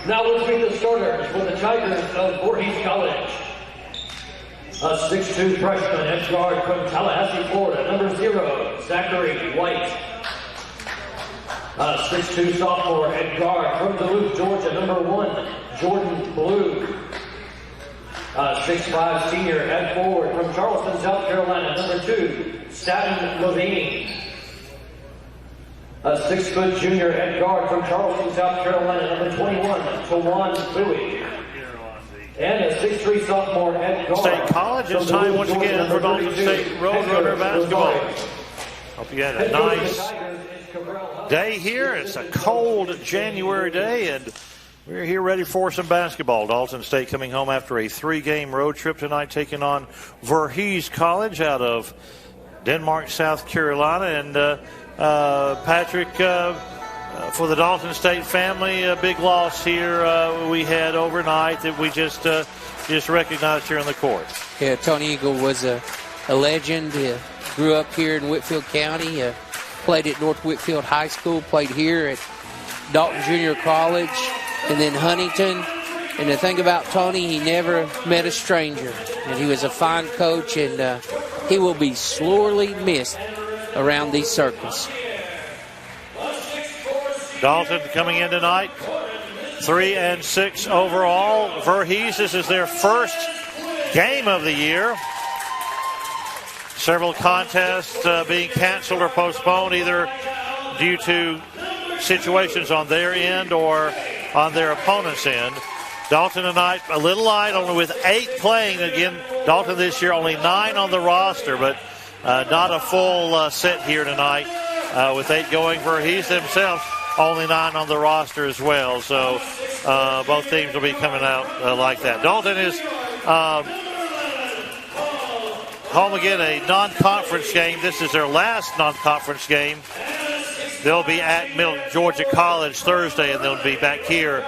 Now let's meet the starters for the Tigers of Voorhees College. A 6'2" freshman edge guard from Tallahassee, Florida, number 0, Zachary White. A 6'2" sophomore edge guard from Duluth, Georgia, number 1, Jordan Blue. A 6'5" senior edge forward from Charleston, South Carolina, number 2, Staten Levine. A 6' junior edge guard from Charleston, South Carolina, number 21, Tawan Bowie. And a 6'3" sophomore edge guard. State College, it's time once again for Dalton State Roadrunner basketball. Hope you had a nice day here. It's a cold January day, and we're here ready for some basketball. Dalton State coming home after a 3-game road trip tonight, taking on Voorhees College out of Denmark, South Carolina. And Patrick, for the Dalton State family, a big loss here we had overnight that we just recognized here on the court. Yeah, Tony Eagle was a legend. Grew up here in Whitfield County. Played at North Whitfield High School. Played here at Dalton Junior College and then Huntington. And the thing about Tony, he never met a stranger. And he was a fine coach, and he will be sorely missed around these circles. Dalton coming in tonight, 3-6 overall. Voorhees, this is their first game of the year. Several contests being canceled or postponed, either due to situations on their end or on their opponent's end. Dalton tonight a little light, only with 8 playing. Again, Dalton this year only 9 on the roster, but not a full set here tonight with 8 going. Voorhees themselves only 9 on the roster as well. So both teams will be coming out like that. Dalton is home again, a non-conference game. This is their last non-conference game. They'll be at Middle Georgia College Thursday, and they'll be back here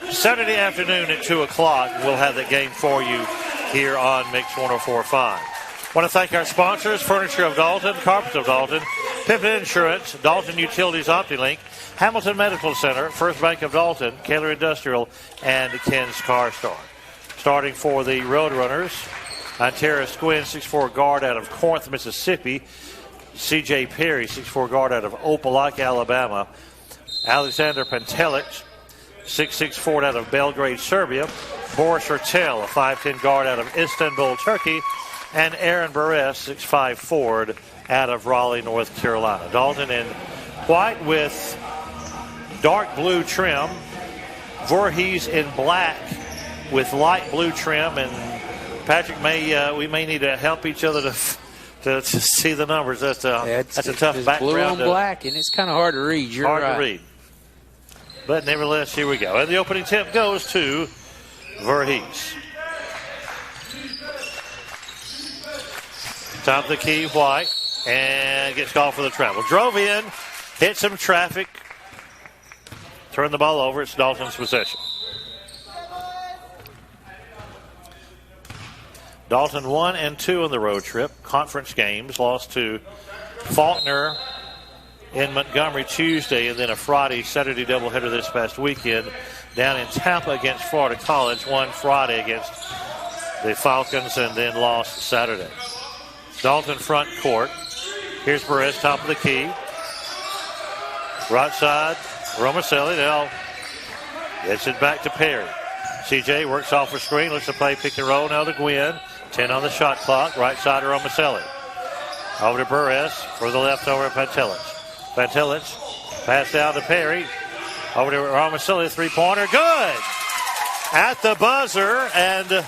Saturday afternoon at 2 o'clock. We'll have that game for you here on Mix 104.5. I want to thank our sponsors, Furniture of Dalton, Carpets of Dalton, Pippin Insurance, Dalton Utilities OptiLink, Hamilton Medical Center, First Bank of Dalton, Kaler Industrial, and Ken's Car Store. Starting for the Roadrunners, Ontario Squin, 6'4" guard out of Corinth, Mississippi. C.J. Perry, 6'4" guard out of Opelika, Alabama. Alexander Pantelich, 6'6" forward out of Belgrade, Serbia. Boris Hertel, a 5'10" guard out of Istanbul, Turkey. And Aaron Buress, 6'5" forward out of Raleigh, North Carolina. Dalton in white with dark blue trim. Voorhees in black with light blue trim. And Patrick, we may need to help each other to see the numbers. That's a tough background. Blue on black, and it's kind of hard to read. You're hard right. to read. But nevertheless, here we go. And the opening tip goes to Voorhees. Top of the key, White, and gets called for the travel. Drove in, hit some traffic, turned the ball over. It's Dalton's possession. Dalton 1-2 on the road trip. Conference games, lost to Faulkner in Montgomery Tuesday, and then a Saturday doubleheader this past weekend down in Tampa against Florida College. Won Friday against the Falcons and then lost Saturday. Dalton front court. Here's Perez, top of the key. Right side, Romaselli. Now gets it back to Perry. CJ works off a screen, looks to play pick and roll now to Gwynn. 10 on the shot clock. Right side to Romaselli. Over to Perez for the left over to Pantelich. Pantelich pass down to Perry. Over to Romaselli, three-pointer. Good! At the buzzer, and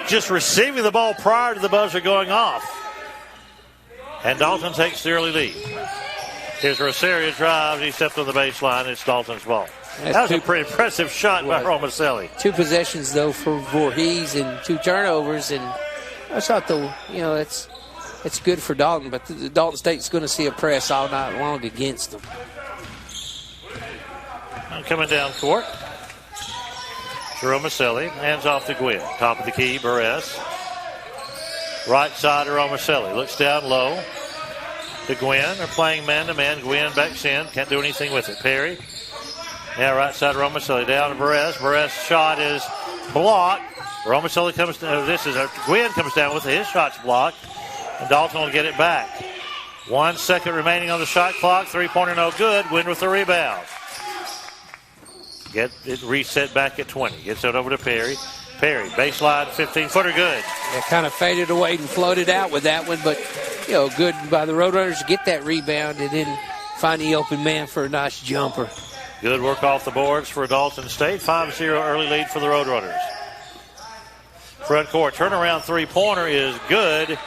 just receiving the ball prior to the buzzer going off. And Dalton takes the early lead. Here's Rosario drives. He stepped on the baseline. It's Dalton's ball. That was a pretty impressive shot by Romaselli. 2 possessions, though, for Voorhees and 2 turnovers. And I thought, it's good for Dalton, but Dalton State's going to see a press all night long against them. Coming down court. Romaselli, hands off to Gwynn. Top of the key, Buress. Right side to Romaselli. Looks down low. to Gwynn. They're playing man-to-man. Gwynn backs in. Can't do anything with it. Perry. Now right side Romaselli down to Perez. Perez's shot is blocked. Romaselli comes down. Gwynn comes down with it. His shot's blocked. And Dalton will get it back. 1 second remaining on the shot clock. Three-pointer no good. Gwynn with the rebound. Get it reset back at 20. Gets it over to Perry. Perry, baseline 15-footer good. It kind of faded away and floated out with that one, but, good by the Roadrunners to get that rebound and then find the open man for a nice jumper. Good work off the boards for Dalton State. 5-0 early lead for the Roadrunners. Front court turnaround three-pointer is good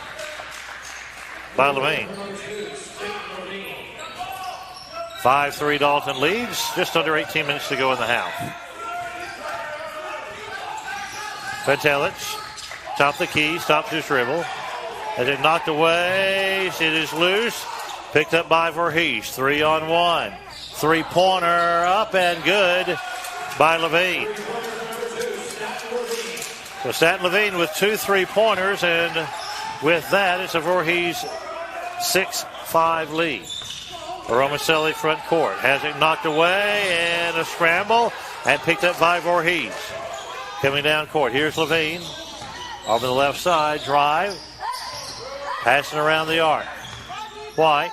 by Levine. 5-3 Dalton leads. Just under 18 minutes to go in the half. Pentelich, top of the key, stops his dribble. As it knocked away, it is loose. Picked up by Voorhees. 3-on-1. Three-pointer up and good by Levine. So Stat Levine with 2 3-pointers, and with that, it's a Voorhees 6-5 lead. Romaselli front court. Has it knocked away, and a scramble, and picked up by Voorhees. Coming down court, here's Levine. Over the left side, drive. Passing around the arc. White.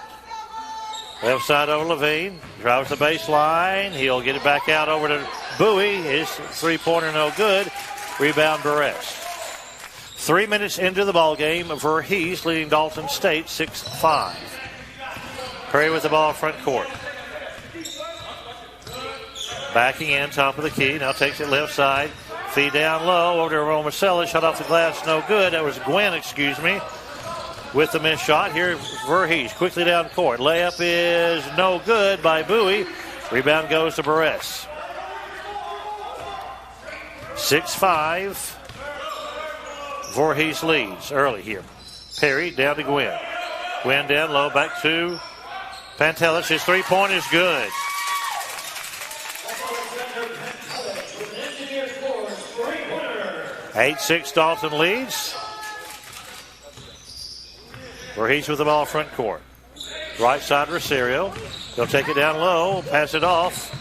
Left side over Levine. Drives the baseline. He'll get it back out over to Bowie. His three-pointer no good. Rebound Barres. 3 minutes into the ball game, Voorhees leading Dalton State 6-5. Perry with the ball front court. Backing in, top of the key. Now takes it left side. Feed down low over to Romaselli. Shot off the glass, no good. That was Gwynn, with the missed shot. Here, Voorhees quickly down court. Layup is no good by Bowie. Rebound goes to Barres. 6-5. Voorhees leads early here. Perry down to Gwynn. Gwynn down low, back to Pentelich. His three-point is good. 8-6 Dalton leads. Voorhees with the ball front court. Right side Rosario. He'll take it down low, pass it off.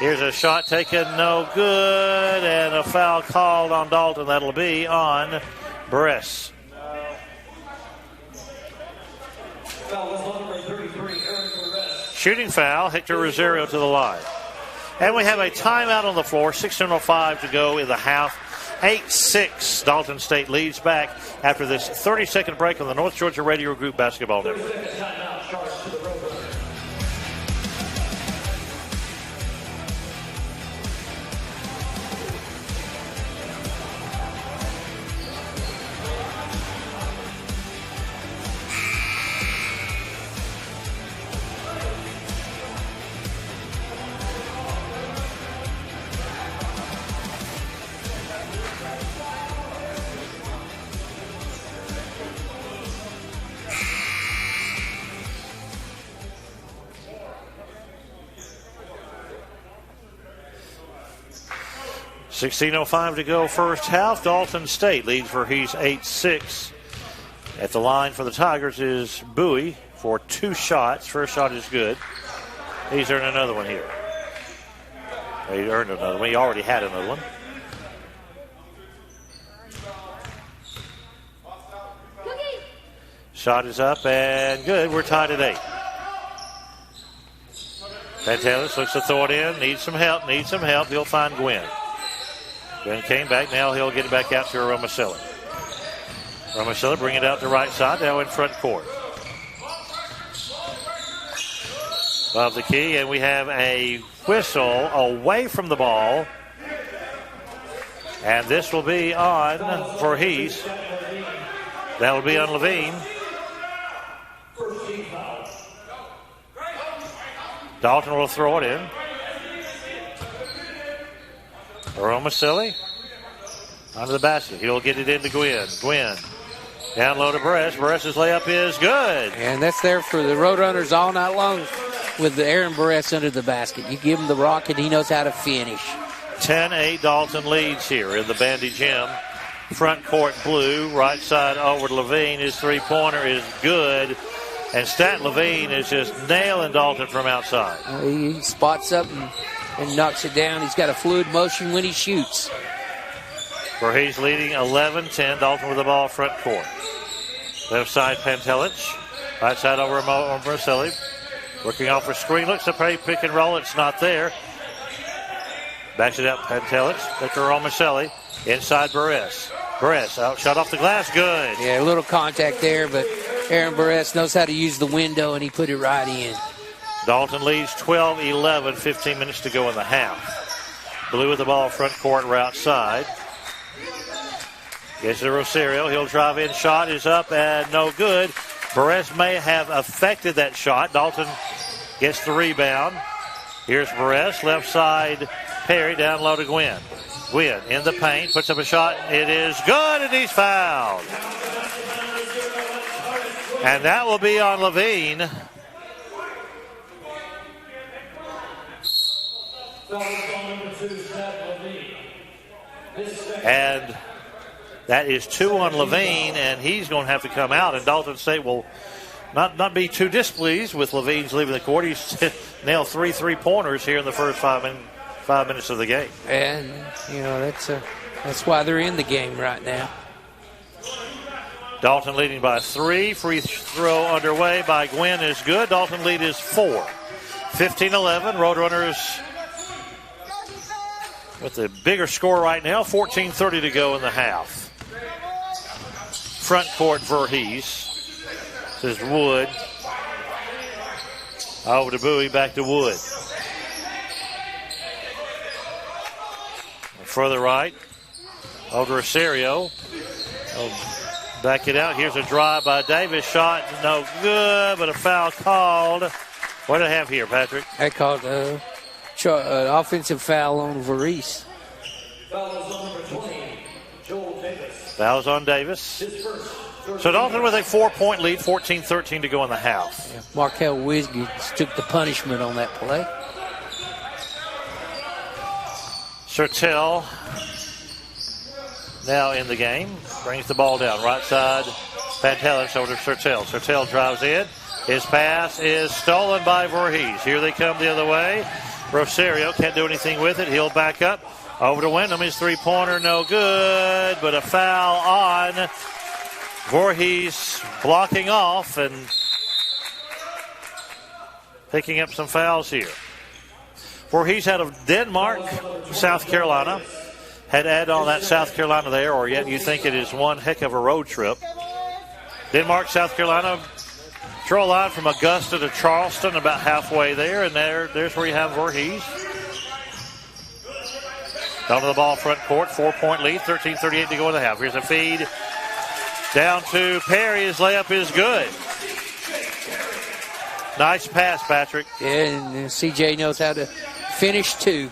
Here's a shot taken, no good, and a foul called on Dalton. That'll be on Barres. Shooting foul, Hector Rosario to the line. And we have a timeout on the floor, 6:05 to go in the half. 8-6, Dalton State leads back after this 30-second break on the North Georgia Radio Group Basketball Network. 16:05 to go first half. Dalton State leads Voorhees 8-6. At the line for the Tigers is Bowie for 2 shots. First shot is good. He's earned another one here. He earned another one. He already had another one. Shot is up and good. We're tied at 8. Pentelis looks to throw it in. Needs some help. He'll find Gwynn. Gwynn came back. Now he'll get it back out to Romaselli. Romaselli bring it out to right side. Now in front court. Above the key, and we have a whistle away from the ball. And this will be on Voorhees. That will be on Levine. Dalton will throw it in. Romaselli onto the basket. He'll get it into Gwynn. Gwynn down low to Barres. Barres' layup is good. And that's there for the Roadrunners all night long with the Aaron Barres under the basket. You give him the rock and he knows how to finish. 10-8 Dalton leads here in the Bandy Gym. Front court blue. Right side over to Levine. His three-pointer is good. And Stat Levine is just nailing Dalton from outside. He spots up and knocks it down. He's got a fluid motion when he shoots. Voorhees leading 11-10. Dalton with the ball front court. Left side, Pantelich. Right side over Marcelli. Working off her screen. Looks to play pick and roll. It's not there. Backs it up, Pantelich. Victor on Marcelli. Inside Burress. Burress out, shot off the glass. Good. Yeah, a little contact there, but Aaron Burress knows how to use the window, and he put it right in. Dalton leads 12-11, 15 minutes to go in the half. Blue with the ball front court, right outside. Gets to Rosario. He'll drive in. Shot is up and no good. Burress may have affected that shot. Dalton gets the rebound. Here's Burress. Left side, Perry. Down low to Gwynn. Gwynn in the paint. Puts up a shot. It is good, and he's fouled. And that will be on Levine. And that is 2 on Levine, and he's going to have to come out. And Dalton State will not be too displeased with Levine's leaving the court. He's nailed 3 3-pointers here in the first 5 minutes of the game. And, that's why they're in the game right now. Dalton leading by 3. Free throw underway by Gwynn is good. Dalton lead is 4. 15-11. Roadrunners with the bigger score right now. 14:30 to go in the half. Front court, Voorhees. This is Wood. Over to Bowie, back to Wood. Further right. Over to Rosario. Back it out. Here's a drive by Davis. Shot no good, but a foul called. What do they have here, Patrick? They called an offensive foul on Voorhees. Fouls on Davis. So Dalton with a 4-point lead, 14-13 to go in the half. Yeah, Markel Wisgis took the punishment on that play. Sertel now in the game. Brings the ball down. Right side, Pantelich over to Sertel. Sertel drives in. His pass is stolen by Voorhees. Here they come the other way. Rosario can't do anything with it. He'll back up. Over to Wyndham. His 3-pointer no good, but a foul on Voorhees, blocking off and picking up some fouls here. Voorhees out of Denmark, South Carolina. Had to add on that South Carolina there, or yet you think it is one heck of a road trip. Denmark, South Carolina, draw a line from Augusta to Charleston, about halfway there, and there's where you have Voorhees. Down to the ball front court, 4-point lead, 13:38 to go in the half. Here's a feed down to Perry. His layup is good. Nice pass, Patrick. And CJ knows how to finish too.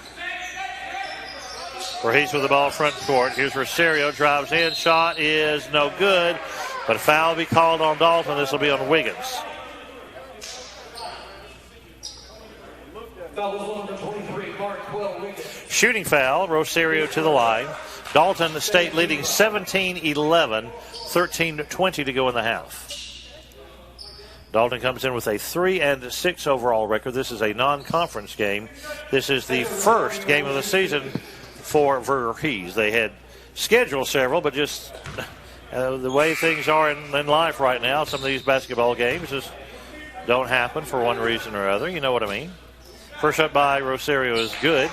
Voorhees with the ball front court. Here's Rosario, drives in. Shot is no good, but a foul will be called on Dalton. This will be on Wiggins. Shooting foul, Rosario to the line. Dalton State leading 17-11, 13-20 to go in the half. Dalton comes in with a 3-6 overall record. This is a non-conference game. This is the first game of the season for Voorhees. They had scheduled several, but just the way things are in life right now, some of these basketball games just don't happen for one reason or other. You know what I mean? First up by Rosario is good.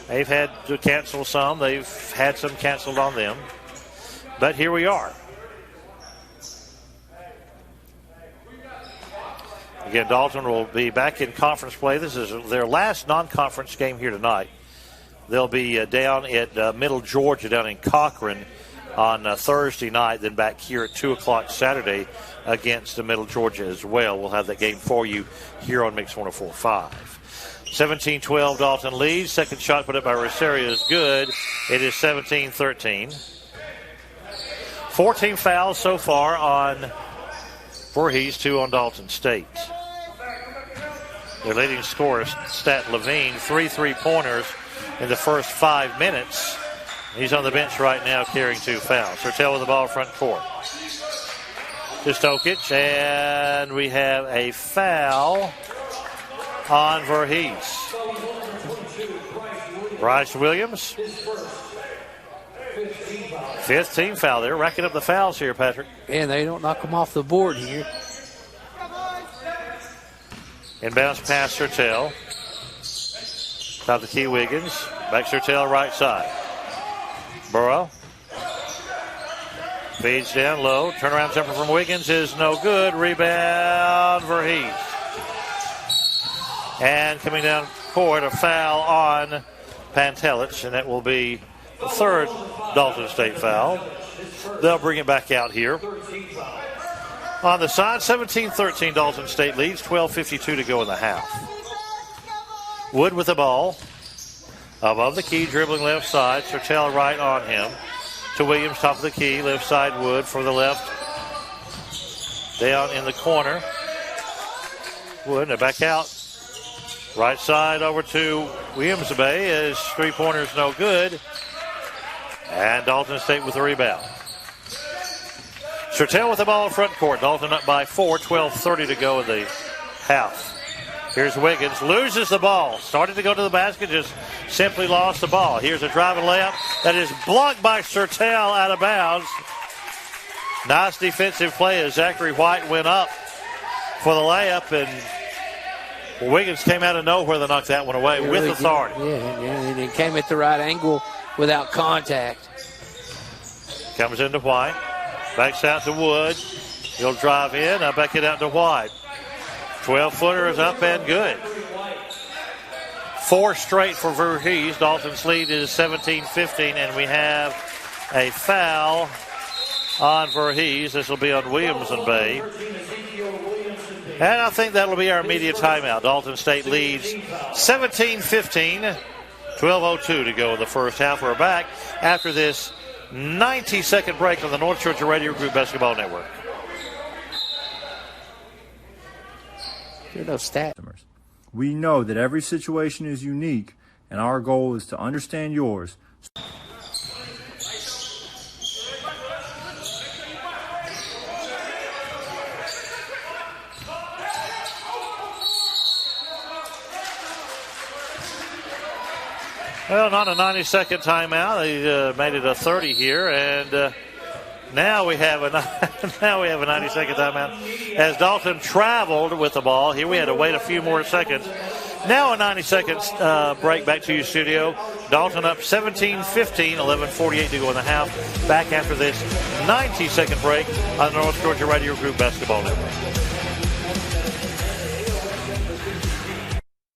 They've had to cancel some. They've had some canceled on them. But here we are. Again, Dalton will be back in conference play. This is their last non-conference game here tonight. They'll be down at Middle Georgia, down in Cochran on Thursday night, then back here at 2 o'clock Saturday against the Middle Georgia as well. We'll have that game for you here on Mix 104.5. 17-12, Dalton leads. Second shot put up by Rosario is good. It is 17-13. 14 fouls so far on Voorhees, 2 on Dalton State. Their leading scorer, Stat Levine, 3 3-pointers in the first 5 minutes. He's on the bench right now carrying 2 fouls. Sertel with the ball front court. to Stokic, and we have a foul on Voorhees. Bryce Williams, fifth team foul. They're racking up the fouls here, Patrick. And they don't knock them off the board here. Inbounds pass Sertel. Top the key, Wiggins. Back Sertel right side. Burrow. Feeds down low. Turnaround jumper from Wiggins is no good. Rebound Voorhees. And coming down court, a foul on Pantelich, and that will be the third Dalton State foul. They'll bring it back out here. On the side, 17-13, Dalton State leads. 12:52 to go in the half. Wood with the ball. Above the key, dribbling left side. Sertel right on him. To Williams, top of the key. Left side, Wood for the left. Down in the corner. Wood, and back out. Right side over to Williams Bay. His three-pointer's no good. And Dalton State with the rebound. Sertel with the ball in front court. Dalton up by 4. 12:30 to go in the half. Here's Wiggins. Loses the ball. Started to go to the basket. Just simply lost the ball. Here's a driving layup that is blocked by Sertel out of bounds. Nice defensive play as Zachary White went up for the layup, and Wiggins came out of nowhere to knock that one away with authority. And it came at the right angle without contact. Comes into White. Backs out to Wood. He'll drive in. Now back it out to White. 12-footer is up and good. 4 straight for Voorhees. Dalton's lead is 17-15, and we have a foul on Voorhees. This will be on Williams and Bay. And I think that'll be our immediate timeout. Dalton State leads 17-15. 12:02 to go in the first half. We're back after this 90-second break on the North Georgia Radio Group Basketball Network. There are no stats. We know that every situation is unique, and our goal is to understand yours. Well, not a 90-second timeout. They made it a 30 here, and now we have a 90-second timeout. As Dalton traveled with the ball, here we had to wait a few more seconds. Now a 90-second break. Back to you, studio. Dalton up 17-15, 11:48 to go in the half. Back after this 90-second break on the North Georgia Radio Group Basketball Network.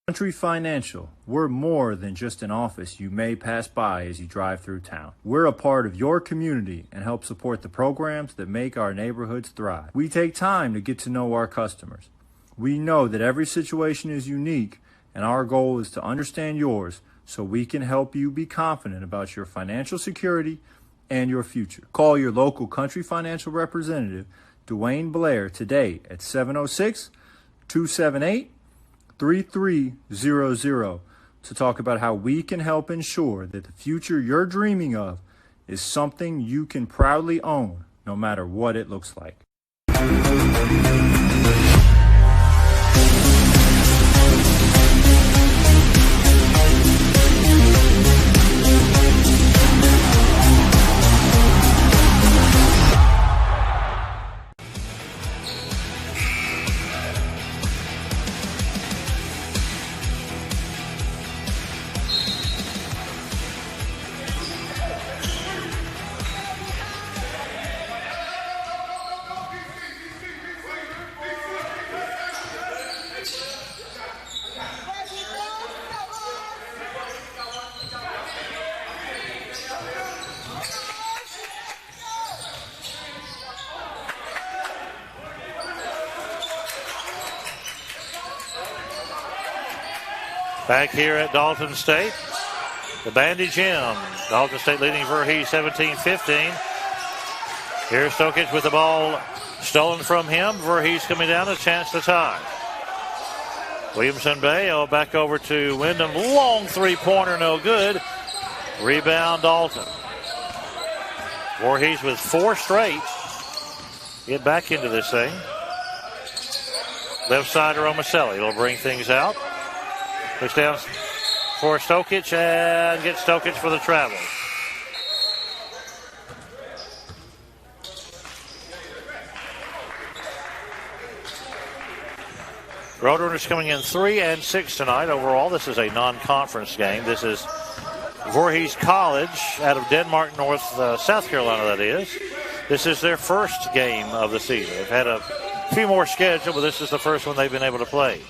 Country Financial, we're more than just an office you may pass by as you drive through town. We're a part of your community and help support the programs that make our neighborhoods thrive. We take time to get to know our customers. We know that every situation is unique, and our goal is to understand yours so we can help you be confident about your financial security and your future. Call your local Country Financial representative, Dwayne Blair, today at 706-278-3300 to talk about how we can help ensure that the future you're dreaming of is something you can proudly own, no matter what it looks like. Back here at Dalton State, the Bandage M. Dalton State leading Voorhees 17-15. Here's Stokic with the ball stolen from him. Voorhees coming down, a chance to tie. Williamson Bay, back over to Wyndham. Long three-pointer, no good. Rebound Dalton. Voorhees with 4 straight. get back into this thing. Left side, Romaselli. It'll bring things out. Looks down for Stokic and gets Stokic for the travel. Roadrunners coming in 3-6 tonight overall. This is a non-conference game. This is Voorhees College out of Denmark, South Carolina, that is. This is their first game of the season. They've had a few more scheduled, but this is the first one they've been able to play.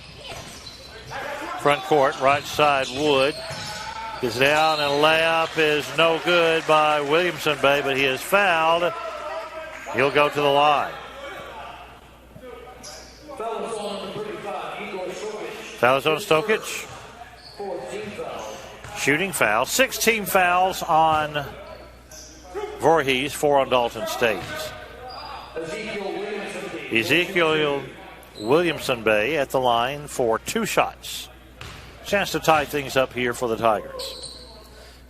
Front court, right side, Wood is down, and layup is no good by Williamson Bay, but he is fouled. He'll go to the line. Fouls on Stokic. Shooting foul. 16 fouls on Voorhees, 4 on Dalton State. Ezekiel Williamson Bay at the line for 2 shots. Chance to tie things up here for the Tigers.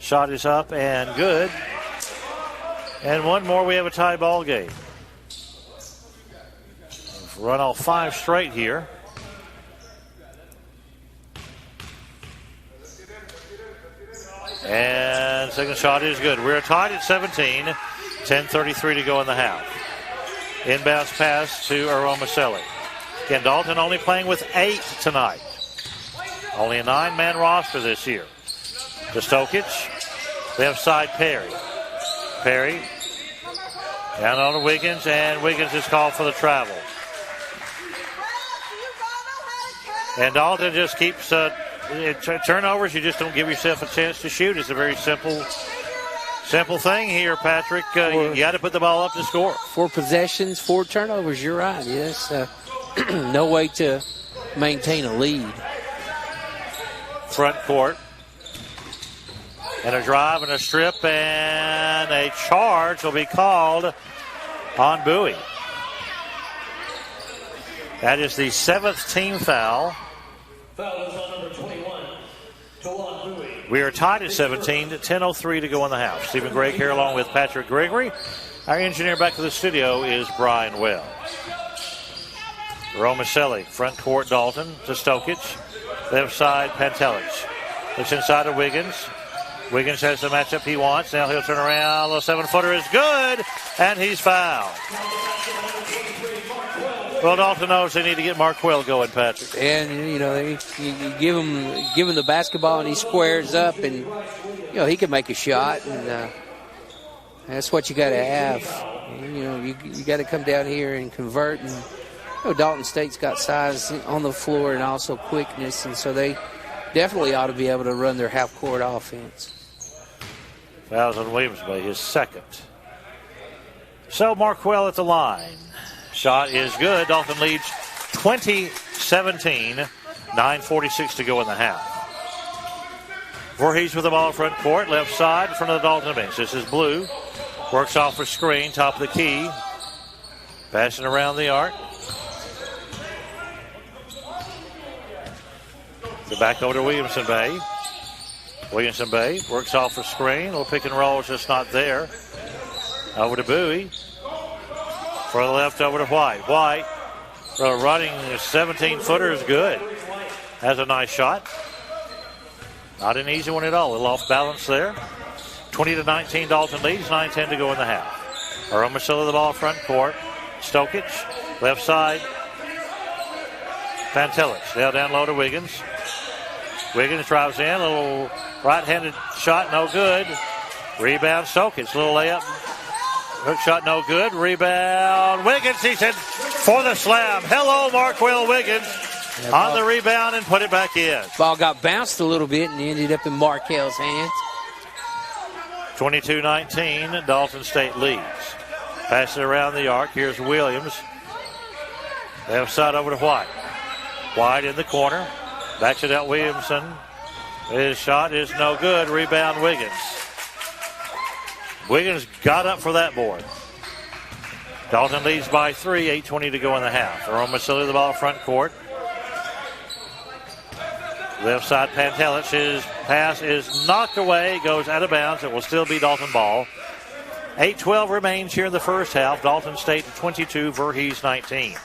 Shot is up and good. And one more, we have a tie ball game. We've run all 5 straight here. And second shot is good. We're tied at 17. 10:33 to go in the half. Inbounds pass to Aromaselli. Again, Dalton only playing with 8 tonight. Only a 9-man roster this year. To Stokic. Left side, Perry. Perry. Down on to Wiggins, and Wiggins is called for the travel. And Dalton just keeps turnovers. You just don't give yourself a chance to shoot. It's a very simple thing here, Patrick. You got to put the ball up to score. 4 possessions, 4 turnovers. You're right. Yes, no way to maintain a lead. Front court. And a drive and a strip and a charge will be called on Bowie. That is the 7th team foul. Foul is on number 21, Jawan Bowie. We are tied at 17, 10:03 to go in the half. Stephen Gregg here along with Patrick Gregory. Our engineer back to the studio is Brian Wells. Romaselli, front court, Dalton to Stokic. Left side, Pantelich. Looks inside of Wiggins. Wiggins has the matchup he wants. Now he'll turn around. A 7-footer is good, and he's fouled. Well, Dalton knows they need to get Marquell going, Patrick. And, you know, you give him the basketball, and he squares up, and, you know, he can make a shot, and that's what you got to have. You know, you got to come down here and convert. And, you know, Dalton State's got size on the floor and also quickness, and so they definitely ought to be able to run their half-court offense. Fouls on Williams Bay, his second. So Marquell at the line. Shot is good. Dalton leads 20-17. 9:46 to go in the half. Voorhees with the ball front court. Left side in front of the Dalton bench. This is Blue. Works off for screen. Top of the key. Passing around the arc. So back over to Williamson Bay. Williamson Bay works off for screen. A little pick and roll is just not there. Over to Bowie. For the left over to White. White running 17-footer is good. Has a nice shot. Not an easy one at all. A little off balance there. 20-19 Dalton leads. 9:10 to go in the half. Aromaselli the ball front court. Stokic. Left side. Pantelich. Now down low to Wiggins. Wiggins drives in. A little right-handed shot, no good. Rebound, Stokic. Little layup. Hook shot, no good. Rebound, Wiggins. He said for the slam. Hello, Marquell Wiggins. On the rebound and put it back in. Ball got bounced a little bit and ended up in Markell's hands. 22-19, Dalton State leads. Pass it around the arc. Here's Williams. Left side over to White. White in the corner. Backs it out Williamson. His shot is no good. Rebound Wiggins. Wiggins got up for that board. Dalton leads by 3. 8:20 to go in the half. Aromaselli the ball front court. Left side Pantelich. His pass is knocked away. Goes out of bounds. It will still be Dalton ball. 8:12 remains here in the first half. Dalton State 22, Voorhees 19.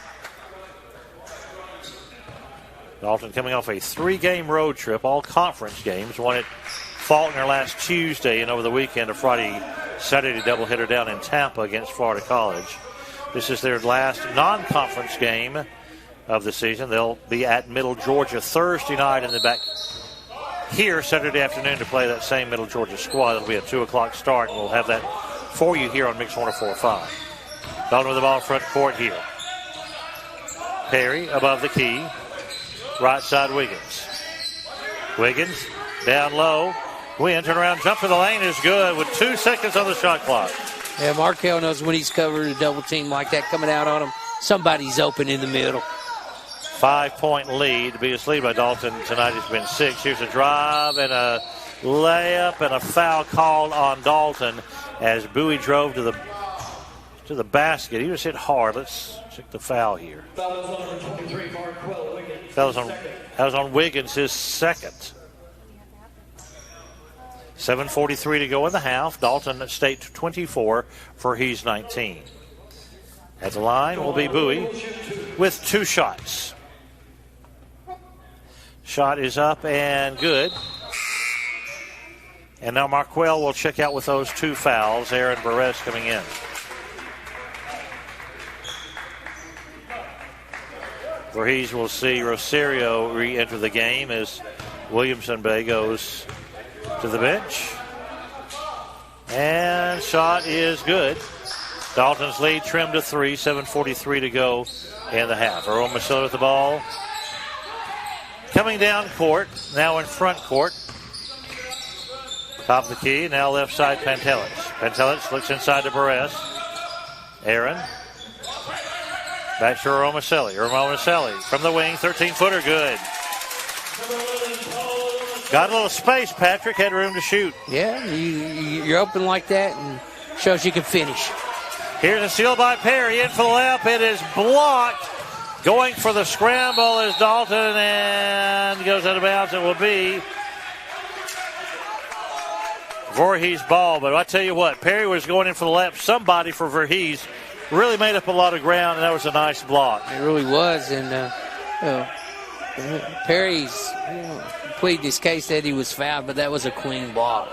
Dalton coming off a 3-game road trip, all conference games. Won at Faulkner last Tuesday, and over the weekend a Saturday doubleheader down in Tampa against Florida College. This is their last non-conference game of the season. They'll be at Middle Georgia Thursday night and then back here Saturday afternoon to play that same Middle Georgia squad. It'll be a 2 o'clock start, and we'll have that for you here on Mix 104.5. Dalton with the ball in front court here. Perry above the key. Right side Wiggins. Wiggins down low. Win, turn around, jump to the lane is good with 2 seconds on the shot clock. Yeah, Markel knows when he's covered a double team like that coming out on him, somebody's open in the middle. 5-point lead. The biggest lead by Dalton tonight has been 6. Here's a drive and a layup and a foul called on Dalton as Bowie drove to the basket. He was hit hard. Let's check the foul here. That was on Wiggins, his second. 7:43 to go in the half. Dalton State 24, Voorhees 19. At the line will be Bowie with 2 shots. Shot is up and good. And now Marquell will check out with those 2 fouls. Aaron Perez coming in. Voorhees will see Rosario re-enter the game as Williamson Bay goes to the bench. And shot is good. Dalton's lead trimmed to 3, 7:43 to go in the half. Aroma Miller with the ball. Coming down court, now in front court. Top of the key, now left side Pantelich. Pantelich looks inside to Perez. Aaron. Back to Romaselli. Romaselli from the wing, 13-footer, good. Got a little space, Patrick. Had room to shoot. Yeah, you're open like that and shows you can finish. Here's a steal by Perry. In for the layup. It is blocked. Going for the scramble is Dalton and goes out of bounds. It will be Voorhees ball. But I tell you what, Perry was going in for the layup. Somebody for Voorhees really made up a lot of ground, and that was a nice block. It really was. And Perry's pleaded his case that he was fouled, but that was a clean block.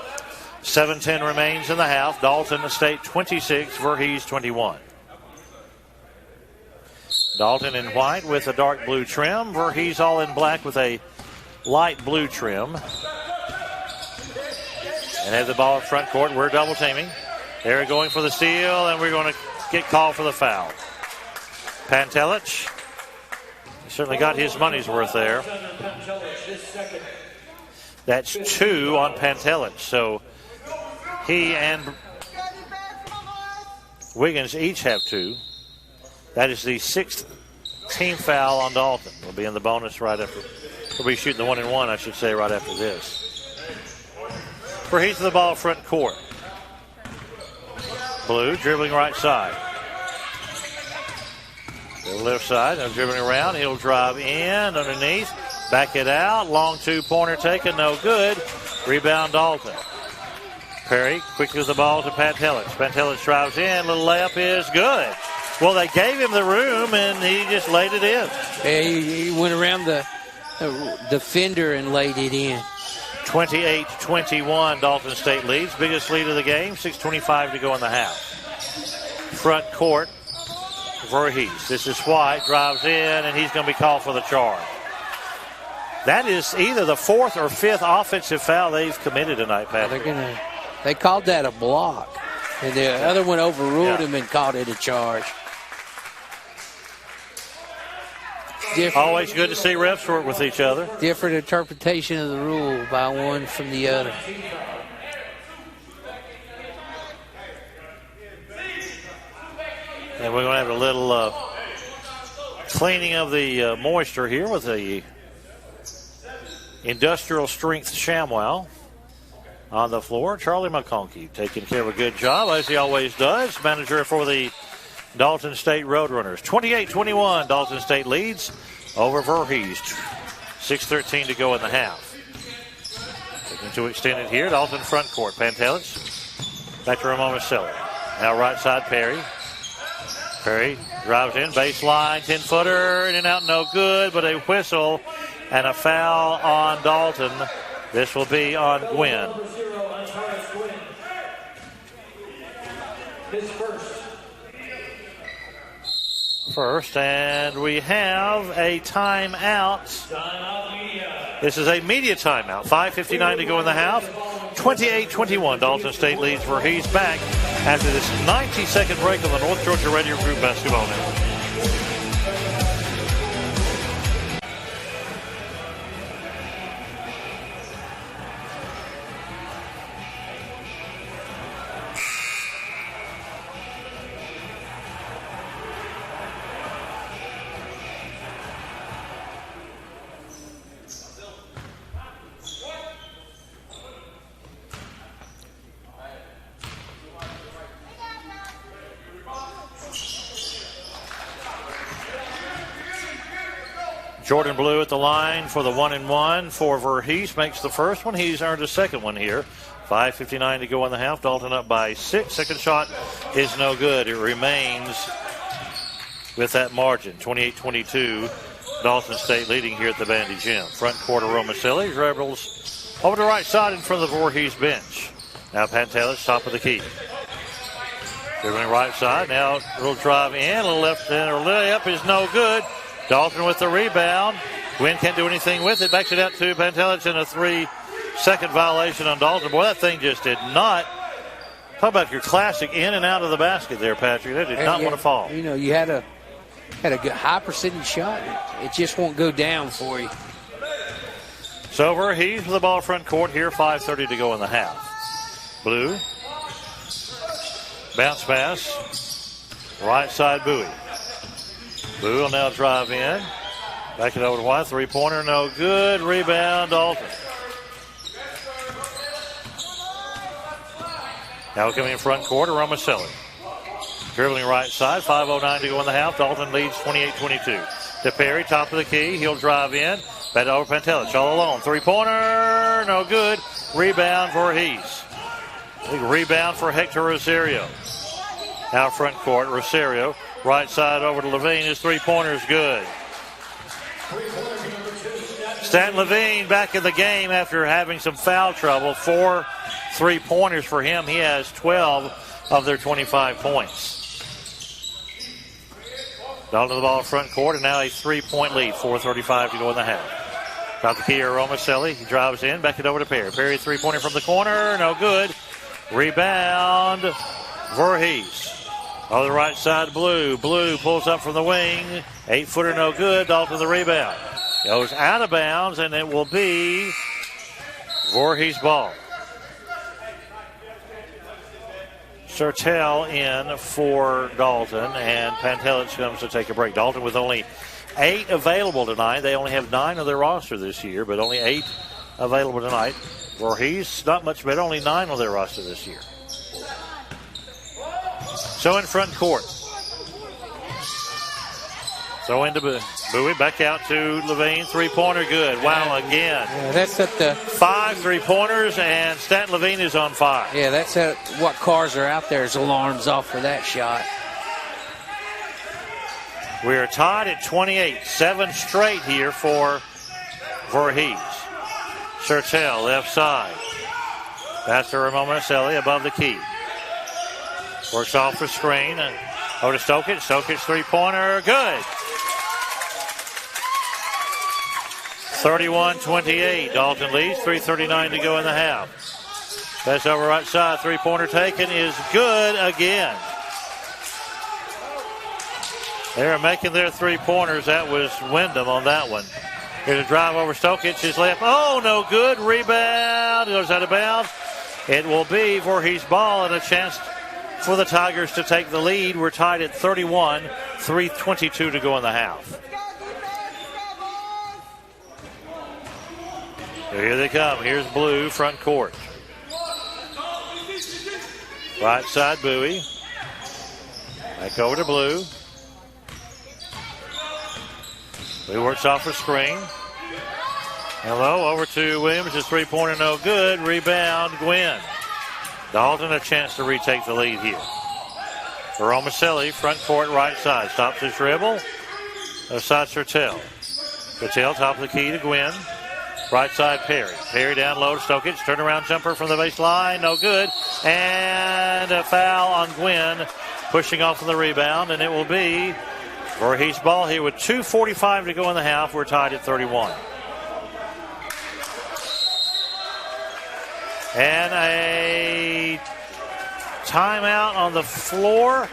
7:10 remains in the half. Dalton State 26, Voorhees 21. Dalton in white with a dark blue trim. Voorhees all in black with a light blue trim. And have the ball in front court. We're double teaming. They're going for the steal, and we're going to get called for the foul. Pantelich certainly got his money's worth there. That's 2 on Pantelich. So he and Wiggins each have 2. That is the 6th team foul on Dalton. We'll be in the bonus right after. We'll be shooting the 1-and-1, I should say, right after this. Voorhees to the ball front court. Blue dribbling right side. The left side, now dribbling around. He'll drive in underneath. Back it out. Long 2-pointer taken, no good. Rebound Dalton. Perry quickly with the ball to Pantelich. Pantelich drives in. Little layup is good. Well, they gave him the room, and he just laid it in. Yeah, he went around the defender and laid it in. 28-21, Dalton State leads. Biggest lead of the game, 6:25 to go in the half. Front court, Voorhees. This is White, drives in, and he's going to be called for the charge. That is either the 4th or 5th offensive foul they've committed tonight, Patrick. They called that a block, and the other one overruled him and called it a charge. Always good to see refs work with each other. Different interpretation of the rule by one from the other. And we're going to have a little cleaning of the moisture here with a industrial strength ShamWow on the floor. Charlie McConkey taking care of a good job, as he always does. Manager for the Dalton State Roadrunners. 28-21, Dalton State leads over Voorhees. 6:13 to go in the half. Looking to extend it here. Dalton front court. Pantelich. Back to Ramon Marcelli. Now right side, Perry. Perry drives in, baseline, 10-footer, in and out, no good, but a whistle and a foul on Dalton. This will be on Gwynn. His First, and we have a timeout. This is a media timeout. 5:59 to go in the half. 28-21. Dalton State leads Voorhees back after this 90-second break on the North Georgia Radio Group Basketball Network. Jordan Blue at the line for the 1-and-1 for Voorhees. Makes the first one. He's earned a second one here. 5:59 to go in the half. Dalton up by 6. Second shot is no good. It remains with that margin. 28-22. Dalton State leading here at the Bandy Gym. Front court of Romasilli. Rebels over to the right side in front of the Voorhees bench. Now Pantelis, top of the key. Dribbling right side. Now a little drive in. A little left and a layup is no good. Dalton with the rebound. Gwynn can't do anything with it. Backs it out to Pantelis in a 3-second violation on Dalton. Boy, that thing just did not. Talk about your classic in and out of the basket there, Patrick. That did not want to fall. You know, you had a good high percentage shot. It just won't go down for you. So Voorhees with the ball front court here. 5:30 to go in the half. Blue. Bounce pass. Right side, Bowie. Blue will now drive in. Back it over to White. 3-pointer, no good. Rebound, Dalton. Now coming in front court, Romasilli. Dribbling right side. 5:09 to go in the half. Dalton leads 28-22. To Perry, top of the key. He'll drive in. Back over Pantelis, all alone. 3-pointer, no good. Rebound, Voorhees. Big rebound for Hector Rosario. Now front court, Rosario. Right side over to Levine. His 3-pointer is good. Stanton Levine back in the game after having some foul trouble. 4 3-pointers for him. He has 12 of their 25 points. Dalton to the ball front court, and now a 3-point lead. 4:35 to go in the half. Got the key here, Romasilli. He drives in. Back it over to Perry. Perry 3-pointer from the corner. No good. Rebound, Voorhees. On the right side, Blue. Blue pulls up from the wing. 8-footer, no good. Dalton the rebound. Goes out of bounds, and it will be Voorhees ball. Sertel in for Dalton, and Pantelis comes to take a break. Dalton with only 8 available tonight. They only have 9 of their roster this year, but only 8 available tonight. Voorhees, not much better, only 9 on their roster this year. So in front court. So into Bowie, back out to Levine. 3-pointer good. Wow, again. Yeah, that's at the 5 3-pointers, and Stanton Levine is on fire. Yeah, that's at what cars are out there as alarms off for that shot. We are tied at 28. 7 straight here for Voorhees. Sertel, left side. Pass to Romasilli above the key. Works off the screen. Over to Stokic. Stokic 3-pointer. Good. 31-28. Dalton leads. 3:39 to go in the half. Pass over right side. 3-pointer taken is good again. They're making their 3-pointers. That was Wyndham on that one. Here's a drive over Stokic. His left. Oh, no good. Rebound. Goes out of bounds. It will be Voorhees ball and a chance for the Tigers to take the lead. We're tied at 31. 3:22 to go in the half. Here they come. Here's Blue, front court. Right side, Bowie. Back over to Blue. Blue works off the screen. Hello, over to Williams. His 3-pointer no good. Rebound, Gwynn. Dalton a chance to retake the lead here. Romaselli, front court, right side. Stops his dribble. Left side, Sertel. Sertel, top of the key to Gwynn. Right side, Perry. Perry down low to Stokic. Turnaround jumper from the baseline. No good. And a foul on Gwynn. Pushing off on the rebound. And it will be Voorhees ball here with 2:45 to go in the half. We're tied at 31. And a timeout on the floor.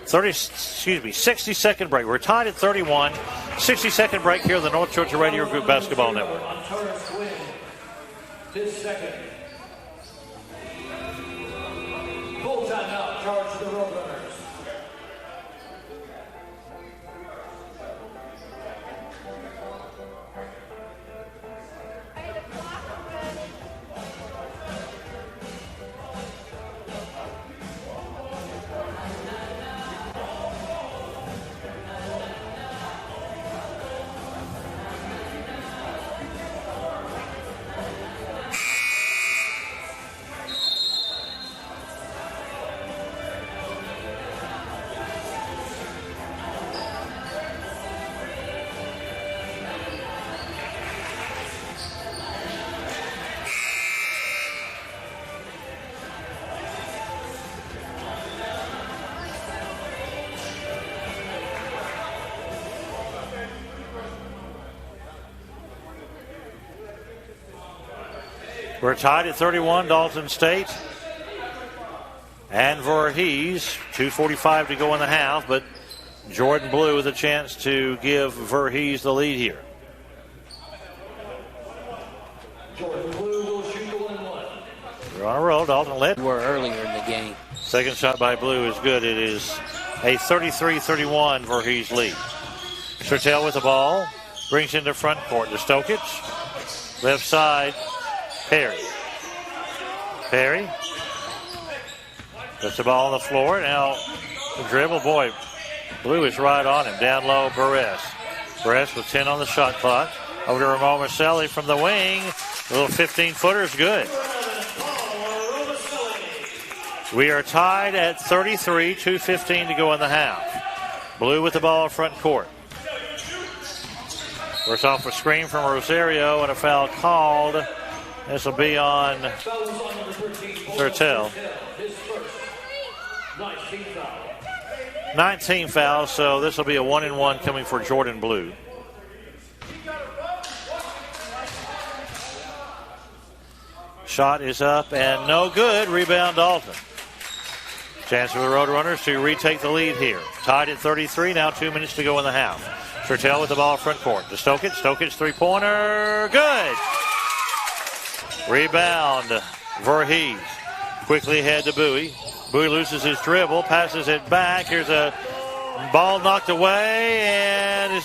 60-second break. We're tied at 31. 60-second break here on the North Georgia Radio Group Basketball Network. His second. Full timeout, charge to the Roadrunners. We're tied at 31, Dalton State and Voorhees. 2:45 to go in the half, but Jordan Blue with a chance to give Voorhees the lead here. Jordan Blue will shoot the 1-1. We're on a roll. Dalton led. Were earlier in the game. Second shot by Blue is good. It is a 33-31 Voorhees lead. Sertel with the ball. Brings into front court to Stokic. Left side, Perry. Perry puts the ball on the floor. Now the dribble. Boy, Blue is right on him. Down low, Burress. Burress with 10 on the shot clock. Over to Romaselli from the wing. A little 15-footer is good. We are tied at 33, 2:15 to go in the half. Blue with the ball in front court. Works off a screen from Rosario and a foul called. This will be on Sertel. 19 fouls, so this will be a 1-and-1 coming for Jordan Blue. Shot is up and no good. Rebound Dalton. Chance for the Roadrunners to retake the lead here. Tied at 33, now 2 minutes to go in the half. Sertel with the ball in front court. To Stokic. Stokic three-pointer. Good. Rebound, Voorhees. Quickly ahead to Bowie. Bowie loses his dribble, passes it back. Here's a ball knocked away, and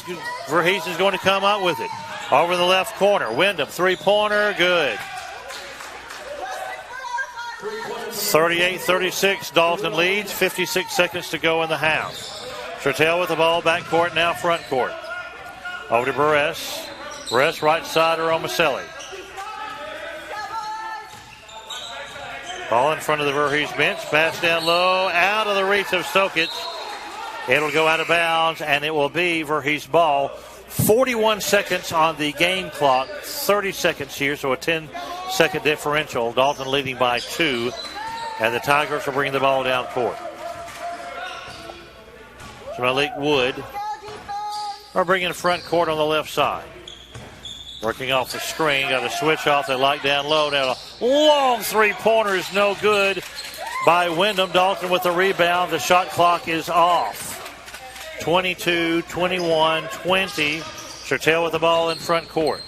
Voorhees is going to come up with it. Over in the left corner. Wyndham, three-pointer, good. 38-36, Dalton leads. 56 seconds to go in the half. Sertel with the ball, back court, now front court. Over to Burress. Burress, right side of Romaselli. Ball in front of the Voorhees bench. Pass down low, out of the reach of Stokic. It'll go out of bounds, and it will be Voorhees ball. 41 seconds on the game clock. 30 seconds here, so a 10-second differential. Dalton leading by 2, and the Tigers will bring the ball down court. So Malik Wood are bringing front court on the left side. Working off the screen, got a switch off. They like down low. Now a long three-pointer is no good by Wyndham. Dalton with the rebound. The shot clock is off. 22, 21, 20. Sertel with the ball in front court.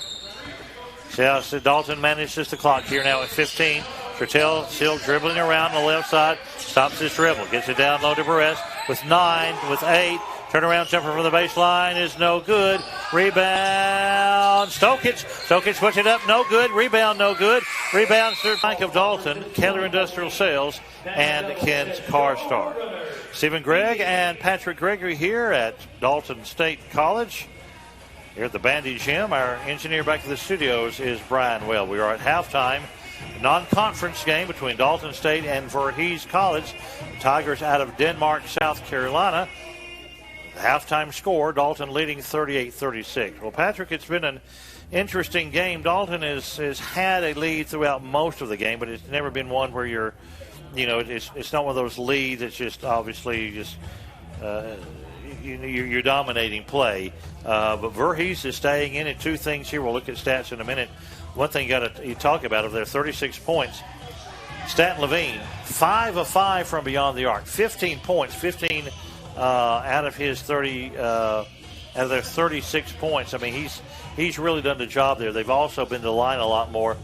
See how Dalton manages the clock here now at 15. Sertel still dribbling around on the left side. Stops his dribble. Gets it down low to Burress with 9, with 8. Turnaround jumper from the baseline is no good. Rebound, Stokic. Stokic puts it up, no good. Rebound, no good. Rebound, third bank of Dalton, Keller Industrial Sales, and Ken's Car Star. Stephen Gregg and Patrick Gregory here at Dalton State College. Here at the Bandy Gym, our engineer back to the studios is Brian Well. We are at halftime Non-conference game between Dalton State and Voorhees College. The Tigers out of Denmark, South Carolina. The halftime score, Dalton leading 38-36. Well, Patrick, it's been an interesting game. Dalton has had a lead throughout most of the game, but it's never been one where you're, it's not one of those leads. It's just obviously just you're dominating play. But Voorhees is staying in it. Two things here. We'll look at stats in a minute. One thing you talk about of their 36 points. Stanton Levine, 5 of 5 from beyond the arc, 15 points, 15 out of his 30, out of their 36 points. I mean, he's really done the job there. They've also been to the line a lot more.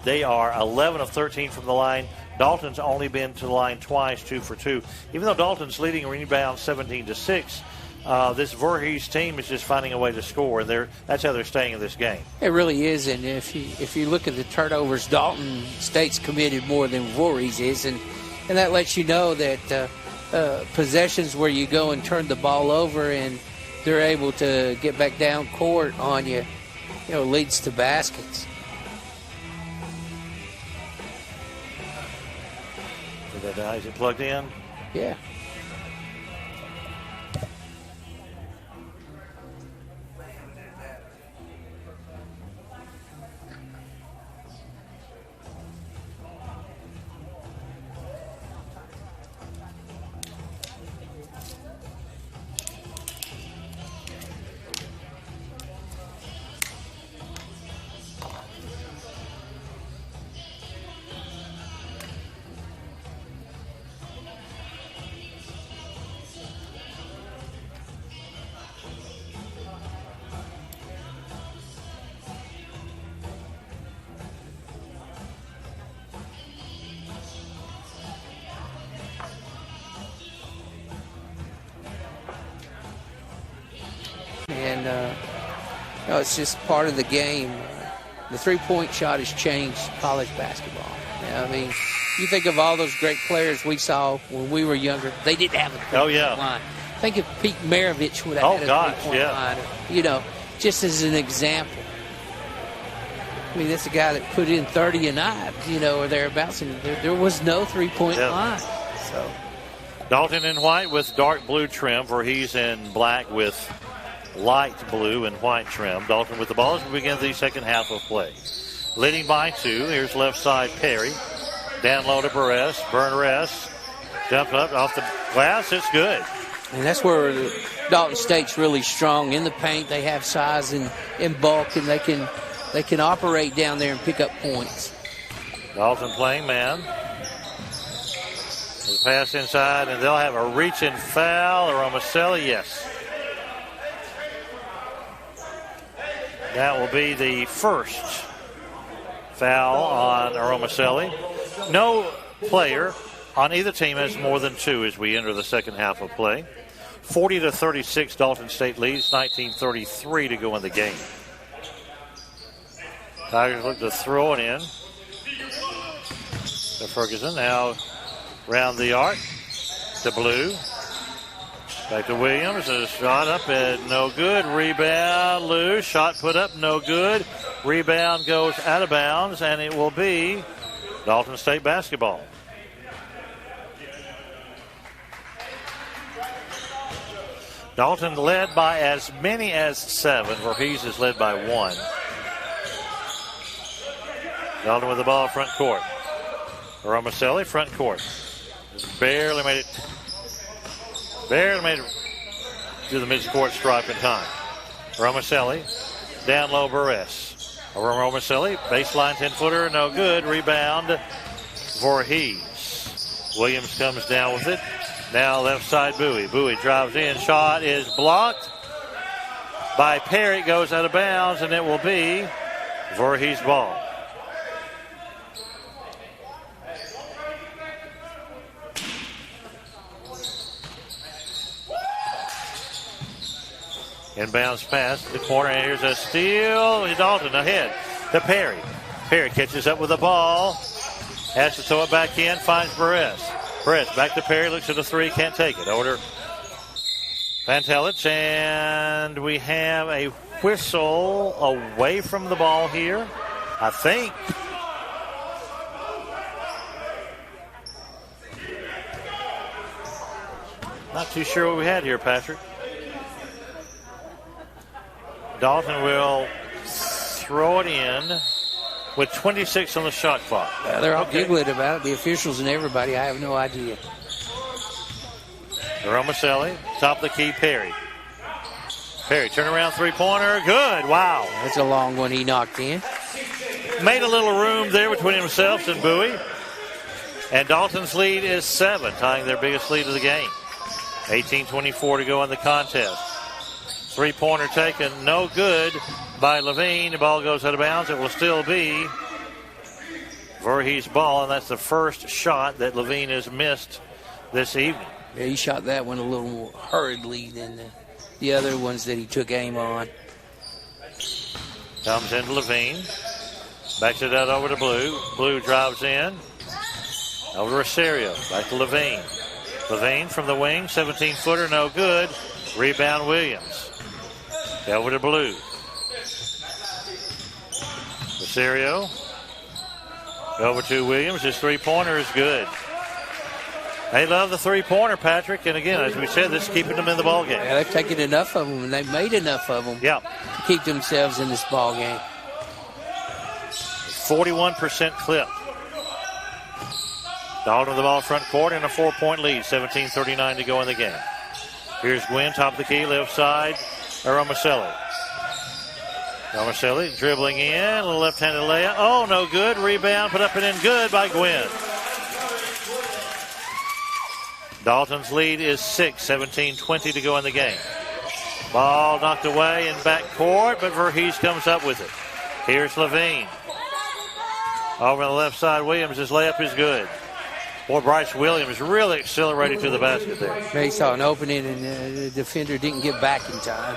They are 11 of 13 from the line. Dalton's only been to the line twice, 2 for 2. Even though Dalton's leading rebounds 17-6, this Voorhees team is just finding a way to score, and that's how they're staying in this game. It really is, and if you look at the turnovers, Dalton State's committed more than Voorhees is, and that lets you know that possessions where you go and turn the ball over and they're able to get back down court on you, leads to baskets. Is it plugged in? Yeah. And it's just part of the game. The three-point shot has changed college basketball. I mean, you think of all those great players we saw when we were younger. They didn't have a three-point line. Think if Pete Maravich would have had a three-point line. Just as an example. I mean, that's a guy that put in 30 a night, or thereabouts, and there was no three-point line. So Dalton in white with dark blue trim, Voorhees in black with light blue and white trim. Dalton with the ball as we begin the second half of play. Leading by 2. Here's left side Perry. Down low to Burress. Burress jumps up off the glass. It's good. And that's where Dalton State's really strong in the paint. They have size and bulk, and they can operate down there and pick up points. Dalton playing man. The pass inside, and they'll have a reach-in foul. Romaselli, yes. That will be the first foul on Romaselli. No player on either team has more than 2 as we enter the second half of play. 40-36, Dalton State leads. 19:33 to go in the game. Tigers look to throw it in to Ferguson. Now round the arc to Blue. Back to Williams. A shot up and no good. Rebound loose. Shot put up, no good. Rebound goes out of bounds, and it will be Dalton State basketball. Dalton led by as many as 7. Voorhees is led by 1. Dalton with the ball front court. Romaselli front court. Barely made it to the mid-court stripe in time. Romaselli, down low Burress. Over Romaselli, baseline 10-footer, no good. Rebound, Voorhees. Williams comes down with it. Now left side Bowie. Bowie drives in. Shot is blocked by Perry. Goes out of bounds, and it will be Voorhees ball. Inbounds pass to the corner, and here's a steal. Dalton ahead to Perry. Perry catches up with the ball. Has to throw it back in, finds Burress. Burress back to Perry, looks at the 3, can't take it. Over Pantelich, and we have a whistle away from the ball here. I think Not too sure what we had here, Patrick. Dalton will throw it in with 26 on the shot clock. They're all giggling about it, the officials and everybody. I have no idea. Romaselli, top of the key, Perry. Perry, turnaround three-pointer, good, wow. That's a long one he knocked in. Made a little room there between himself and Bowie. And Dalton's lead is 7, tying their biggest lead of the game. 18-24 to go in the contest. Three-pointer taken, no good by Levine. The ball goes out of bounds. It will still be Voorhees' ball, and that's the first shot that Levine has missed this evening. Yeah, he shot that one a little more hurriedly than the other ones that he took aim on. Comes into Levine. Backs it out over to Blue. Blue drives in. Over to Rosario. Back to Levine. Levine from the wing. 17-footer, no good. Rebound Williams. Over to Blue. Rosario. Over to Williams. His three-pointer is good. They love the three-pointer, Patrick. And again, as we said, this is keeping them in the ballgame. Yeah, they've taken enough of them, and they've made enough of them to keep themselves in this ballgame. 41% clip. Dalton with the ball front court and a 4-point lead. 17:39 to go in the game. Here's Gwynn, top of the key, left side. Romaselli. Romaselli dribbling in, a left-handed layup. Oh, no good. Rebound, put up and in good by Gwynn. Dalton's lead is 6, 17-20 to go in the game. Ball knocked away in back court, but Voorhees comes up with it. Here's Levine. Over on the left side, Williams, his layup is good. Boy, Bryce Williams really accelerated to the basket there. He saw an opening, and the defender didn't get back in time.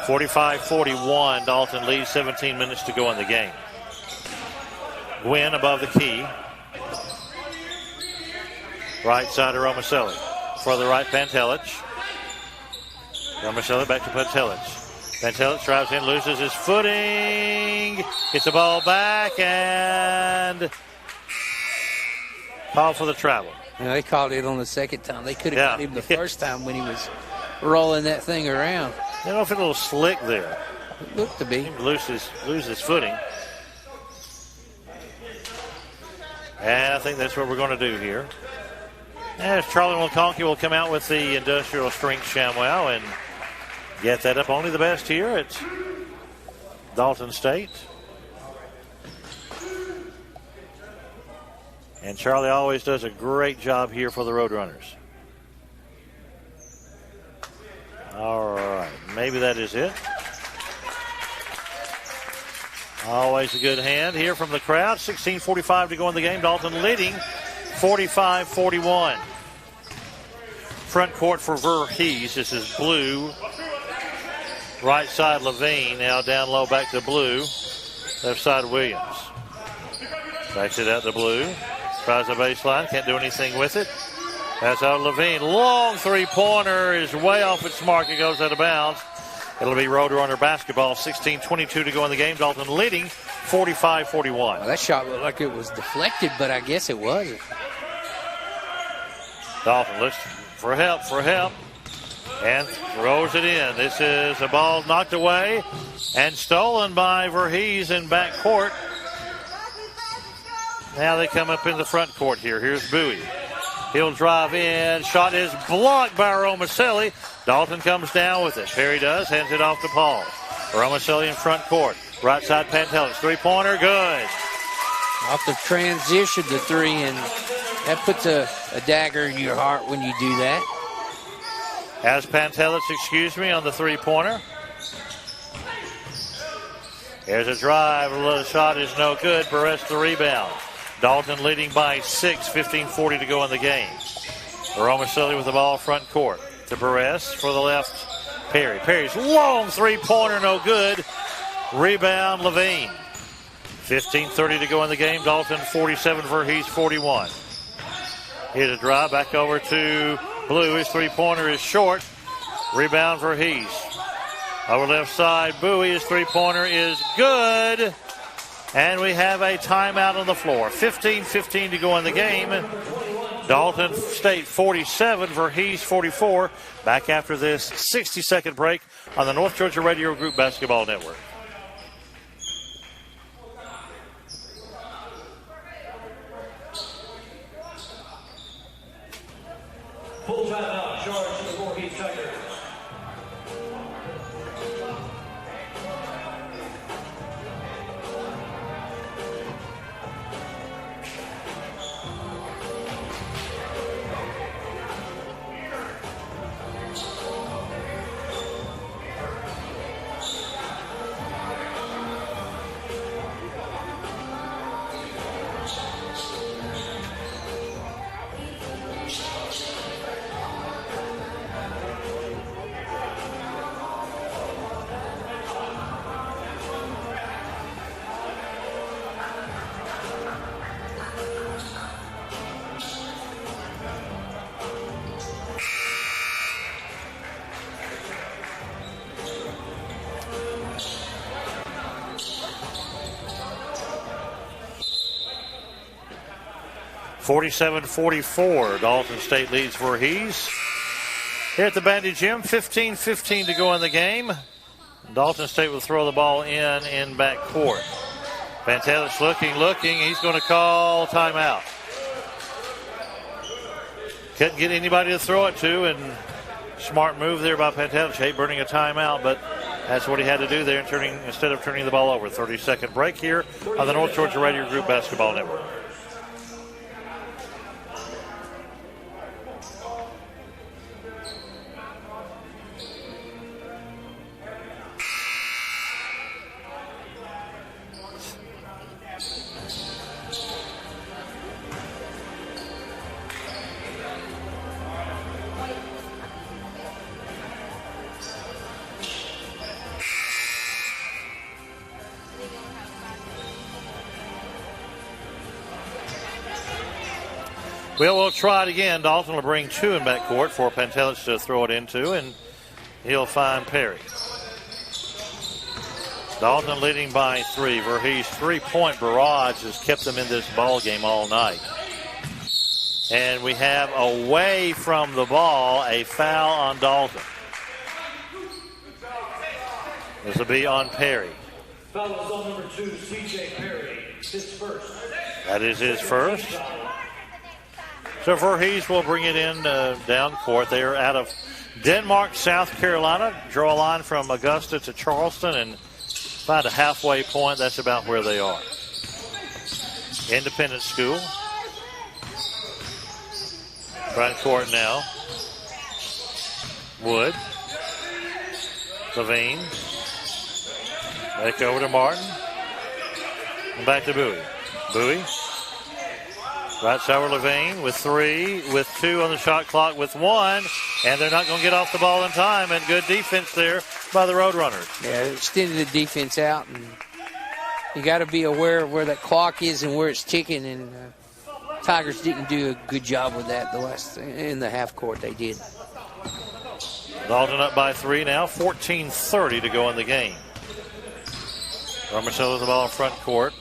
45-41, Dalton leads, 17 minutes to go in the game. Gwynn above the key. Right side of Romaselli. For the right, Pantelich. Romaselli back to Pantelich. Pantelich drives in, loses his footing. Gets the ball back and call for the travel. You know, they called it on the second time. They could have got him the first time when he was rolling that thing around. I don't know if it's a little slick there. It looked to be. Lose his footing. And I think that's what we're going to do here. As Charlie McConkey will come out with the industrial strength ShamWow and get that up. Only the best here at Dalton State. And Charlie always does a great job here for the Roadrunners. All right, maybe that is it. Always a good hand here from the crowd. 16:45 to go in the game. Dalton leading 45-41. Front court for Voorhees. This is Blue. Right side Levine. Now down low back to Blue. Left side Williams. Backs it out to Blue. Tries the baseline. Can't do anything with it. That's out Levine. Long three-pointer is way off its mark. It goes out of bounds. It'll be Roadrunner basketball. 16:22 to go in the game. Dalton leading 45-41. Well, that shot looked like it was deflected, but I guess it wasn't. Dalton looks for help, and throws it in. This is a ball knocked away and stolen by Voorhees in back court. Now they come up in the front court here. Here's Bowie. He'll drive in. Shot is blocked by Romaselli. Dalton comes down with it. Perry does. Hands it off to Paul. Romaselli in front court. Right side Pantelich. Three-pointer. Good. Off the transition to three, and that puts a dagger in your heart when you do that. Has Pantelich, on the three-pointer. Here's a drive. The shot is no good. Perez the rebound. Dalton leading by 6, 15:40 to go in the game. Romaselli with the ball front court. To Perez for the left. Perry. Perry's long three-pointer, no good. Rebound Levine. 15:30 to go in the game. Dalton 47, Voorhees 41. Here's a drive back over to Blue. His three-pointer is short. Rebound Voorhees. Over left side, Bowie. His three-pointer is good. And we have a timeout on the floor. 15-15 to go in the game. Dalton State 47, Voorhees 44. Back after this 60-second break on the North Georgia Radio Group Basketball Network. Full timeout, charge to the Voorhees Tigers. (47-44). Dalton State leads Voorhees. Here at the Bandy Gym, 15-15 to go in the game. Dalton State will throw the ball in back court. Pantelich looking. He's going to call timeout. Couldn't get anybody to throw it to, and smart move there by Pantelich, burning a timeout, but that's what he had to do there instead of turning the ball over. 30-second break here on the North Georgia Radio Group Basketball Network. Well, we'll try it again. Dalton will bring two in backcourt for Pantelich to throw it into, and he'll find Perry. Dalton leading by 3. Voorhees' three-point barrage has kept them in this ball game all night. And we have away from the ball a foul on Dalton. This will be on Perry. Foul is on number 2, C.J. Perry. His first. That is his first. So Voorhees will bring it in down court. They are out of Denmark, South Carolina. Draw a line from Augusta to Charleston and find a halfway point. That's about where they are. Independent school. Front court now. Wood. Levine. Back over to Martin. And back to Bowie. Bowie. Right side over Levine with 3, with 2 on the shot clock, with 1. And they're not going to get off the ball in time. And good defense there by the Roadrunners. Yeah, extended the defense out. And you got to be aware of where that clock is and where it's ticking. And Tigers didn't do a good job with that in the half court. They did. Dalton up by 3 now. 14:30 to go in the game. Romerson with the ball in front court.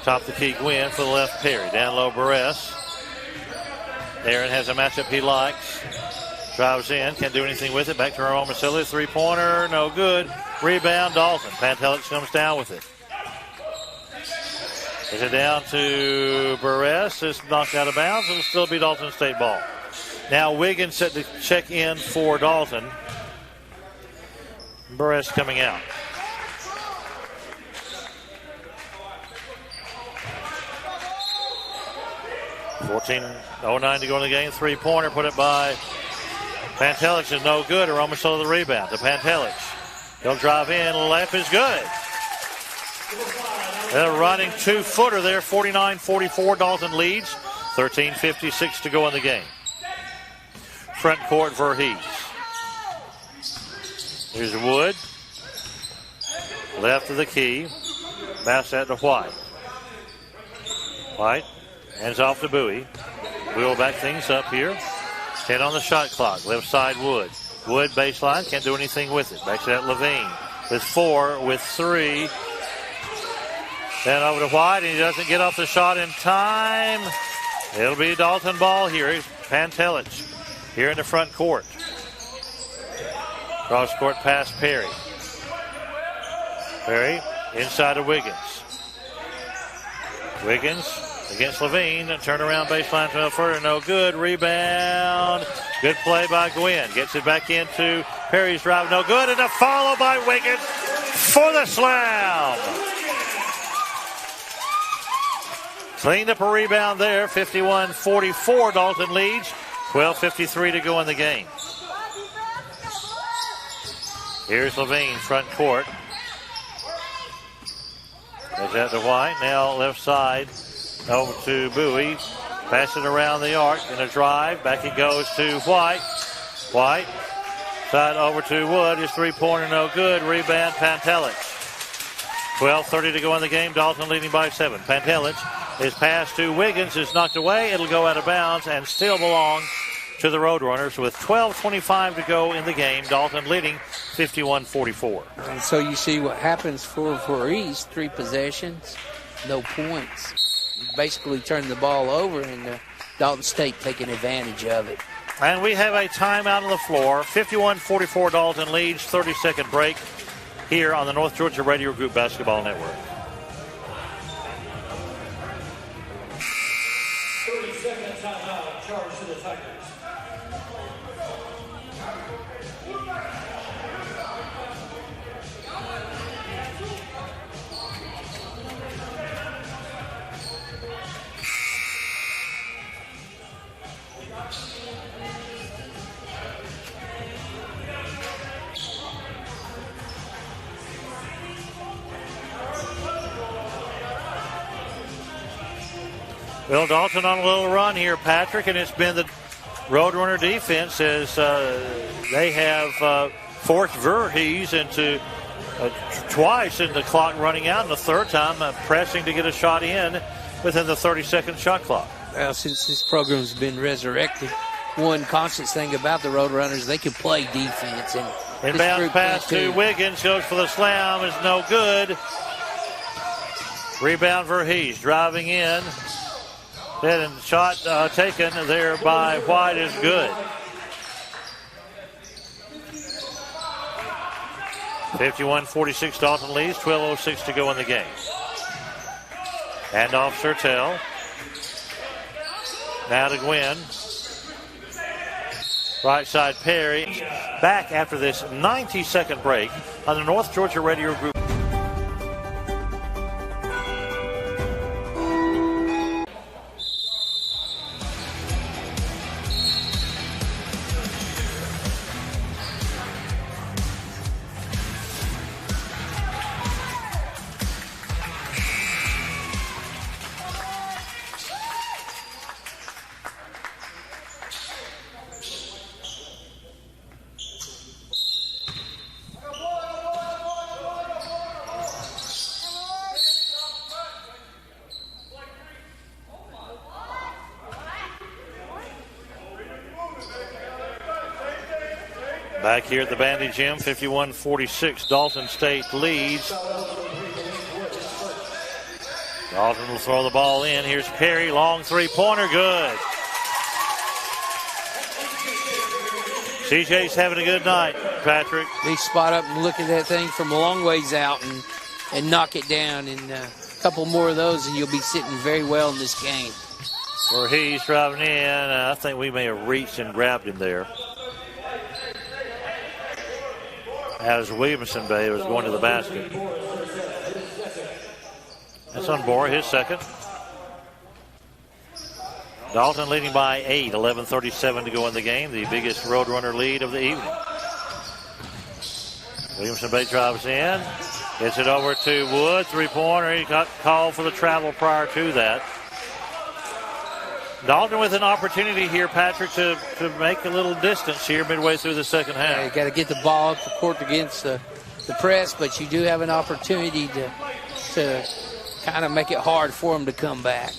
Top the key, Gwynn for the left, Perry. Down low, Barres. Aaron has a matchup he likes. Drives in, can't do anything with it. Back to Romerson. Three-pointer, no good. Rebound, Dalton. Pantelich comes down with it. Is it down to Barres? It's knocked out of bounds. It'll still be Dalton State ball. Now Wiggins set to check in for Dalton. Barres coming out. 14:09 to go in the game. Three-pointer put it by Pantelich is no good. Romerson the rebound to Pantelich. He'll drive in. Left is good. A running two-footer there. 49-44. Dalton leads. 13:56 to go in the game. Front court Voorhees. Here's Wood. Left of the key. Pass that to White. White. Hands off to Bowie. We will back things up here. 10 on the shot clock. Left side, Wood. Wood baseline. Can't do anything with it. Back to that Levine. With 4, with 3. Then over to White, and he doesn't get off the shot in time. It'll be Dalton ball here. Here's Pantelich here in the front court. Cross court pass Perry. Perry inside of Wiggins. Wiggins against Levine. Turnaround baseline to further. No good. Rebound. Good play by Gwynn. Gets it back into Perry's drive. No good. And a follow by Wiggins for the slam. Cleaned up a rebound there. 51-44. Dalton leads. 12:53 to go in the game. Here's Levine, front court. Goes out to White. Now left side. Over to Bowie. Pass it around the arc in a drive. Back it goes to White. White. Side over to Wood. His three-pointer no good. Rebound Pantelich. 12:30 to go in the game. Dalton leading by 7. Pantelich. His pass to Wiggins is knocked away. It'll go out of bounds and still belong to the Roadrunners with 12:25 to go in the game. Dalton leading 51-44. And so you see what happens for Voorhees. 3 possessions, no points. Basically turning the ball over, and Dalton State taking advantage of it. And we have a timeout on the floor. 51-44 Dalton leads. 30-second break here on the North Georgia Radio Group Basketball Network. 30-second timeout. Charge to the Tigers. Well, Dalton on a little run here, Patrick, and it's been the Roadrunner defense as they have forced Voorhees into twice in the clock running out, and the third time pressing to get a shot in within the 30-second shot clock. Well, since this program's been resurrected, one constant thing about the Roadrunners, they can play defense. And inbound pass to Wiggins, goes for the slam, is no good. Rebound Voorhees, driving in. Then shot taken there by White is good. 51-46 Dalton leads, 12:06 to go in the game. Hand off Sertel. Now to Gwynn. Right side Perry. Back after this 90-second break on the North Georgia Radio Group. Back here at the Bandy Gym, 51-46, Dalton State leads. Dalton will throw the ball in. Here's Perry, long three-pointer, good. CJ's having a good night, Patrick. They spot up and look at that thing from a long ways out and knock it down. And a couple more of those, and you'll be sitting very well in this game. Voorhees driving in. I think we may have reached and grabbed him there. As Williamson Bay was going to the basket. That's on Bora, his second. Dalton leading by 8, 11:37 to go in the game. The biggest Roadrunner lead of the evening. Williamson Bay drives in. Gets it over to Wood. Three-pointer. He got called for the travel prior to that. Dalton with an opportunity here, Patrick, to make a little distance here midway through the second half. Yeah, you got to get the ball up the court against the press, but you do have an opportunity to kind of make it hard for them to come back.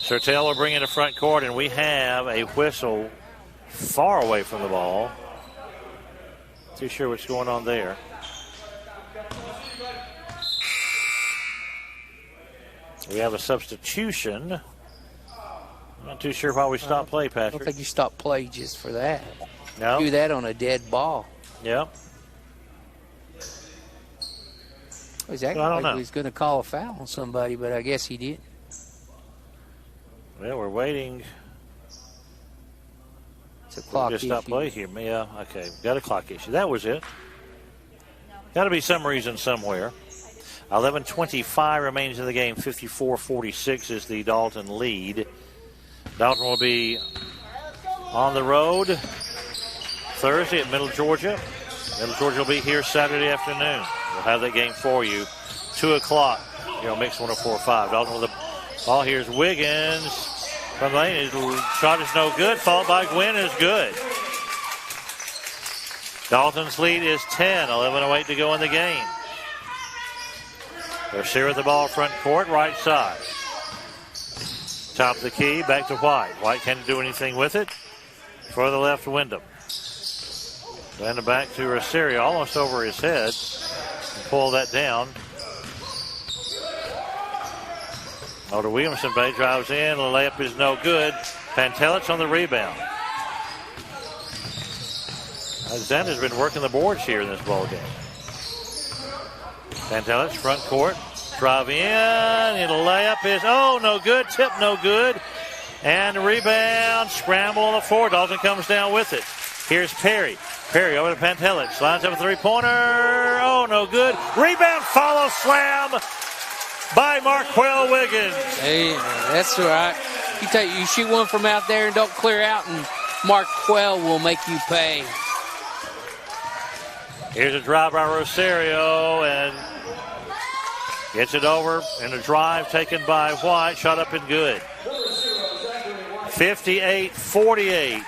Sertel will bring in the front court, and we have a whistle far away from the ball. Too sure what's going on there. We have a substitution. Not too sure why we stopped play, I Patrick. don't think you stopped play just for that. No. Do that on a dead ball. Yeah. It was acting I don't like know. he was going to call a foul on somebody, but I guess he didn't. Well, we're waiting. It's a clock Just issue. stop play here. Yeah, okay. Got a clock issue. That was it. Got to be some reason somewhere. 11:25 remains in the game. 54-46 is the Dalton lead. Dalton will be on the road Thursday at Middle Georgia. Middle Georgia will be here Saturday afternoon. We'll have that game for you. 2 o'clock. Mix 104.5. Dalton with the ball. Here's Wiggins from the lane. His shot is no good. Fault by Gwynn is good. Dalton's lead is 10. 11:08 to go in the game. They're sharing the ball front court, right side. Top of the key, back to White. White can't do anything with it. For the left, Wyndham. Then back to Rosario, almost over his head. Pull that down. Over to Williamson. Bay drives in. The layup is no good. Pantelich on the rebound. Alexander's been working the boards here in this ball game. Pantelich, front court. Drive in. And the layup is, no good. Tip, no good. And the rebound. Scramble on the floor. Dalton comes down with it. Here's Perry. Perry over to Pantelich. Lines up a three-pointer. No good. Rebound, follow, slam by Marquell Wiggins. Hey, that's all right. You shoot one from out there and don't clear out, and Marquell will make you pay. Here's a drive by Rosario, and gets it over, and a drive taken by White. Shot up and good. 58-48.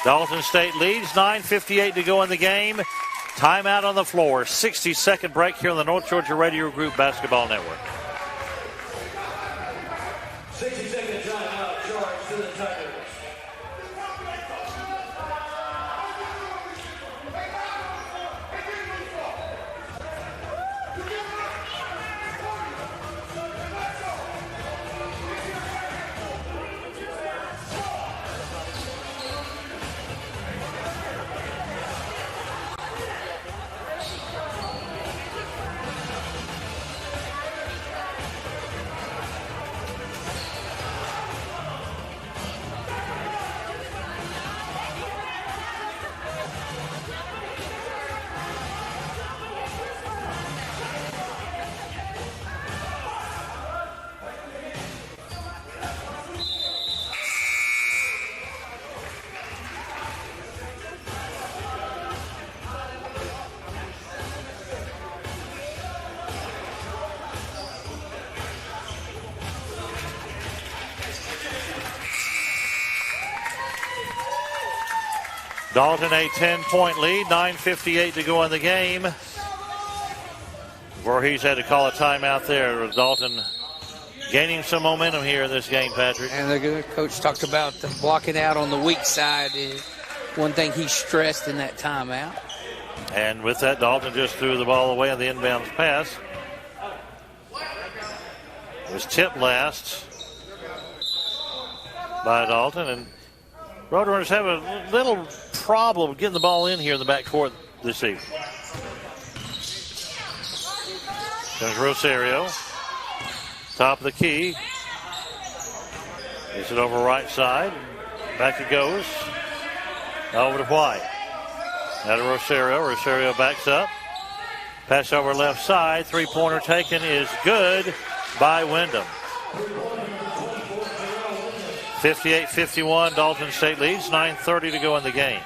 Dalton State leads. 9:58 to go in the game. Timeout on the floor. 60-second break here on the North Georgia Radio Group Basketball Network. 60-second timeout charge to the Tigers. Dalton a 10-point lead, 9:58 to go in the game. Voorhees had to call a timeout there. Dalton gaining some momentum here in this game, Patrick. And the coach talked about the blocking out on the weak side. One thing he stressed in that timeout. And with that, Dalton just threw the ball away on the inbounds pass. It was tipped last by Dalton, and Roadrunners have a little problem getting the ball in here in the backcourt this evening. There's Rosario. Top of the key. Gets it over right side. Back it goes. Over to White. Now to Rosario. Rosario backs up. Pass over left side. Three-pointer taken is good by Wyndham. 58-51, Dalton State leads. 9:30 to go in the game.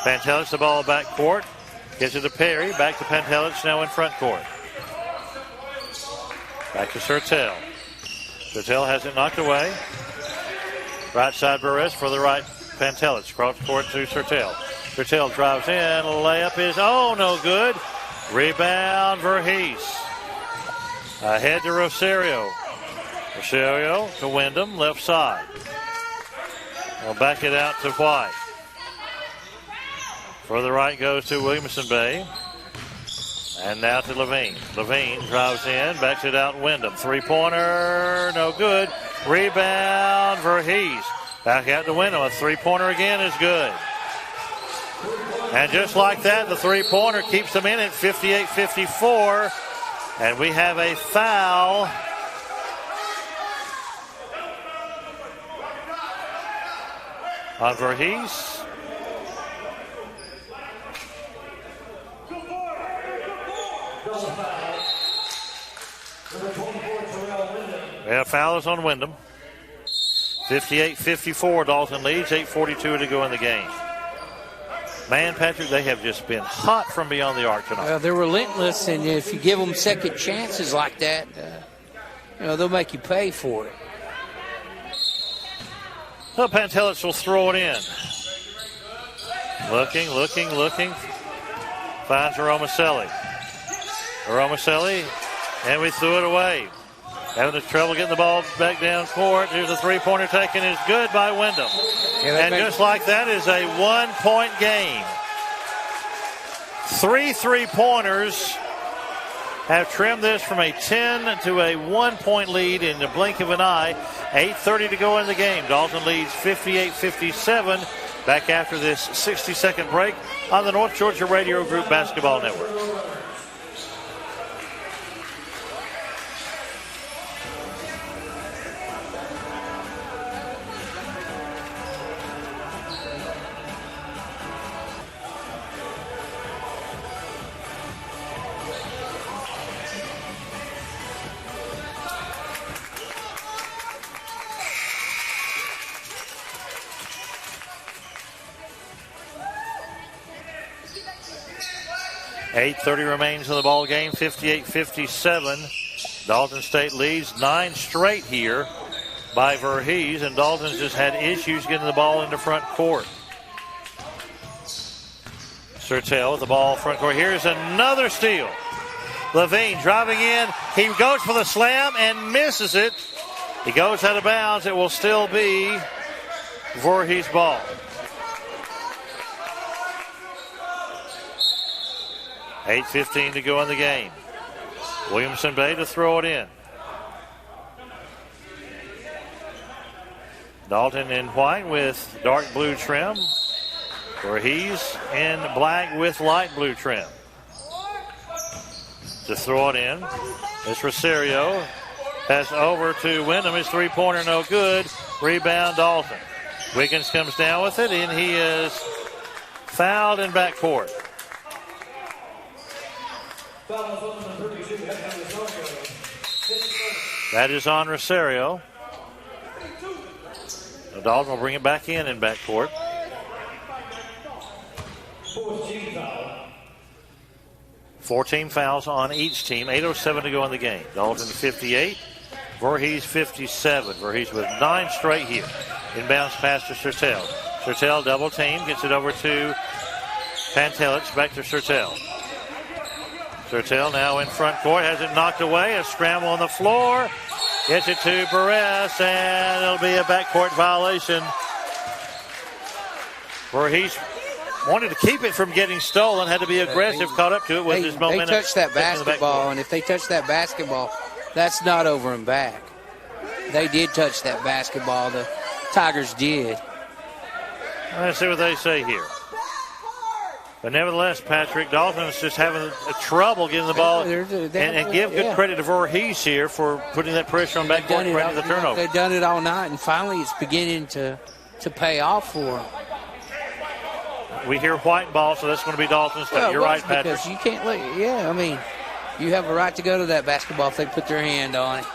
Pantelich, the ball back court. Gets it to Perry. Back to Pantelich, now in front court. Back to Sertel. Sertel has it knocked away. Right side Burris for the right Pantelich. Cross court to Sertel. Sertel drives in. Layup is, no good. Rebound, Voorhees. Ahead to Rosario. Rosario to Wyndham, left side. We'll back it out to White. For the right goes to Williamson Bay. And now to Levine. Levine drives in, backs it out Wyndham. Three-pointer, no good. Rebound, Voorhees. Back out to Wyndham. A three-pointer again is good. And just like that, the three-pointer keeps them in at 58-54. And we have a foul on Voorhees. Yeah, foul is on Wyndham. 58-54, Dalton leads. 8:42 to go in the game. Man, Patrick, they have just been hot from beyond the arc tonight. Well, they're relentless, and if you give them second chances like that, they'll make you pay for it. Well, Pantelitz will throw it in. Looking. Finds Romaselli. And we threw it away. Having trouble getting the ball back down court. Here's a three-pointer taken. Is good by Wyndham. And just like that is a one-point game. 3 3-pointers have trimmed this from a 10 to a 1-point lead in the blink of an eye. 8:30 to go in the game. Dalton leads 58-57. Back after this 60-second break on the North Georgia Radio Group Basketball Network. .30 remains in the ball game. 58-57. Dalton State leads 9 straight here by Voorhees, and Dalton's just had issues getting the ball into front court. Sertel with the ball front court. Here's another steal. Levine driving in. He goes for the slam and misses it. He goes out of bounds. It will still be Voorhees ball. .15 to go in the game. Williamson Bay to throw it in. Dalton in white with dark blue trim. Voorhees in black with light blue trim. To throw it in. It's Rosario. Pass over to Wyndham. His three-pointer no good. Rebound Dalton. Wiggins comes down with it, and he is fouled in backcourt. That is on Rosario. Dalton will bring it back in backcourt. 14 fouls on each team. 8:07 to go in the game. Dalton 58. Voorhees 57. Voorhees with 9 straight here. Inbounds pass to Sertel. Sertel double team. Gets it over to Pantelitz. Back to Sertel. Sertel now in front court, has it knocked away. A scramble on the floor. Gets it to Perez, and it'll be a backcourt violation. Voorhees wanted to keep it from getting stolen, had to be aggressive, caught up to it with his momentum. They touched that basketball, and if they touch that basketball, that's not over and back. They did touch that basketball. The Tigers did. Let's see what they say here. But nevertheless, Patrick, Dalton's just having trouble getting the ball. And give good credit to Voorhees here for putting that pressure on backcourt and bringing the turnover. They've done it all night, and finally it's beginning to pay off for them. We hear white ball, so that's going to be Dalton State. Well, you're right, Patrick. Because you can't look. Yeah, I mean, you have a right to go to that basketball if they put their hand on it.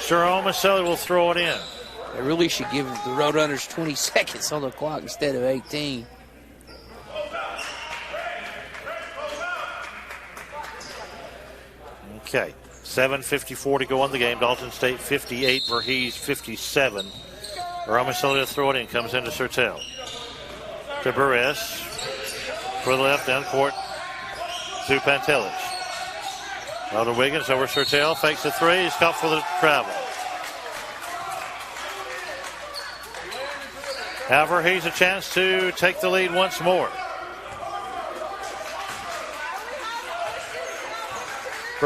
Jerome Maselli will throw it in. They really should give the Roadrunners 20 seconds on the clock instead of 18. Okay, 7:54 to go in the game. Dalton State 58, Voorhees 57. Romaselli to throw it in, comes into Sertel. To Perez. For the left down court to Pantelitz. Now to Wiggins over Sertel, fakes the three, he's caught for the travel. However, he's a chance to take the lead once more.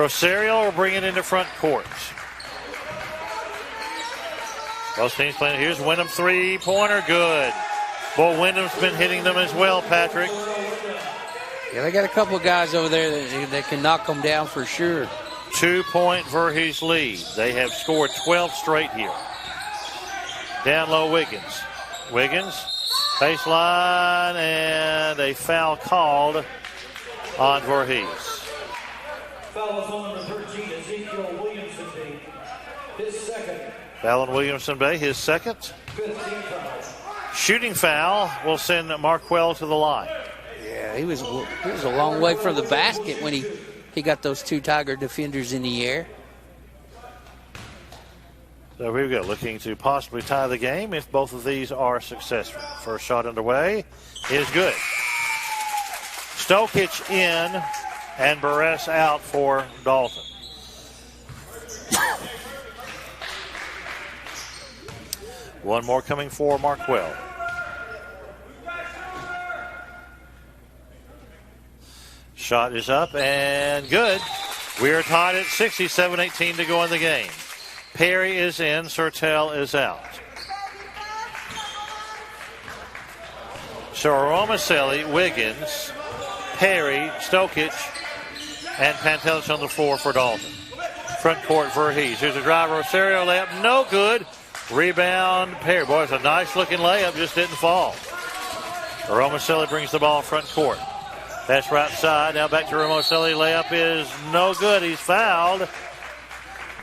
Rosario will bring it into front court. Both teams playing. Here's Wyndham, three-pointer, good. Boy, Wyndham's been hitting them as well, Patrick. Yeah, they got a couple of guys over there that can knock them down for sure. 2-point Voorhees lead. They have scored 12 straight here. Down low, Wiggins. Wiggins, baseline, and a foul called on Voorhees. Foul is on number 13, Ezekiel Williamson, his second. Foul on Williamson Bay, his second. 15 foul. Shooting foul will send Markwell to the line. Yeah, he was a long way from the basket when he got those two Tiger defenders in the air. So here we go, looking to possibly tie the game if both of these are successful. First shot underway is good. Stokic in and Barres out for Dalton. One more coming for Markwell. Shot is up and good. We are tied at 67-18 to go in the game. Perry is in, Sertel is out. So Romaselli, Wiggins, Perry, Stokic, and Pantelich on the floor for Dalton. Front court, Voorhees. Here's a drive, Rosario layup, no good. Rebound, Perry. Boy, it's a nice-looking layup, just didn't fall. Romaselli brings the ball front court. That's right side. Now back to Romaselli. Layup is no good. He's fouled.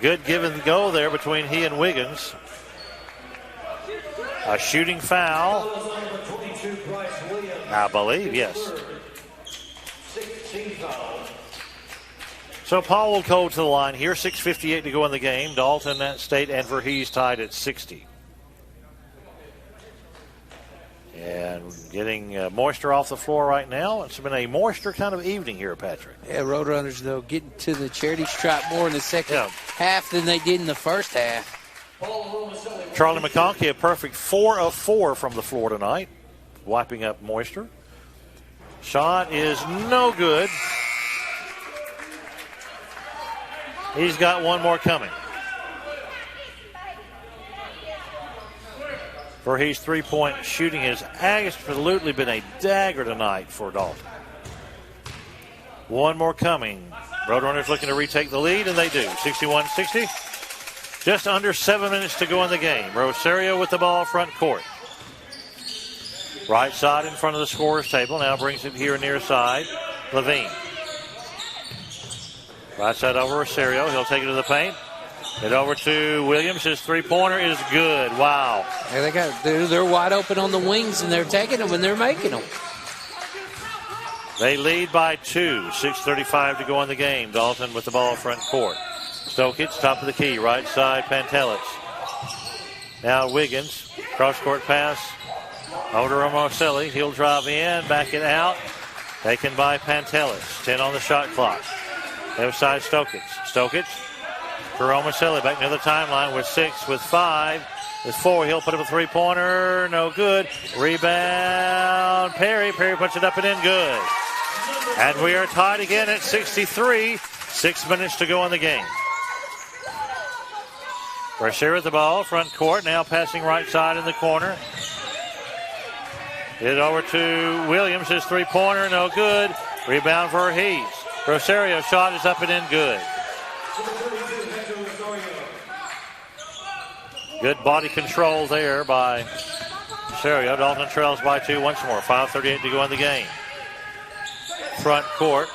Good give and go there between he and Wiggins. A shooting foul. I believe, yes. 16 foul. So Paul will go to the line here. 6:58 to go in the game. Dalton State and Voorhees tied at 60. And getting moisture off the floor right now. It's been a moisture kind of evening here, Patrick. Yeah, Roadrunners, though, getting to the charity stripe more in the second half than they did in the first half. Charlie McConkey, a perfect 4 of 4 from the floor tonight, wiping up moisture. Shot is no good. He's got one more coming. Voorhees' three-point shooting has absolutely been a dagger tonight for Dalton. One more coming. Roadrunners looking to retake the lead, and they do. 61-60. Just under 7 minutes to go in the game. Rosario with the ball front court. Right side in front of the scorer's table. Now brings it here near side. Levine. Right side over Rosario. He'll take it to the paint. It over to Williams. His three-pointer is good. Wow. Yeah, they're wide open on the wings, and they're taking them, and they're making them. They lead by 2. 6:35 to go in the game. Dalton with the ball front court. Stokic, top of the key. Right side, Pantelich. Now Wiggins. Cross-court pass. Over to Romaselli. He'll drive in, back it out. Taken by Pantelich. 10 on the shot clock. Left side, Stokic. Stokic. For Romaselli, back near the timeline with 6, with 5, with 4. He'll put up a three-pointer. No good. Rebound. Perry. Perry puts it up and in. Good. And we are tied again at 63. 6 minutes to go in the game. Brashear with the ball. Front court. Now passing right side in the corner. It over to Williams. His three-pointer. No good. Rebound for Voorhees. Rosario shot is up and in. Good. Good body control there by Rosario. Dalton trails by 2 once more. 5:38 to go in the game. Front court.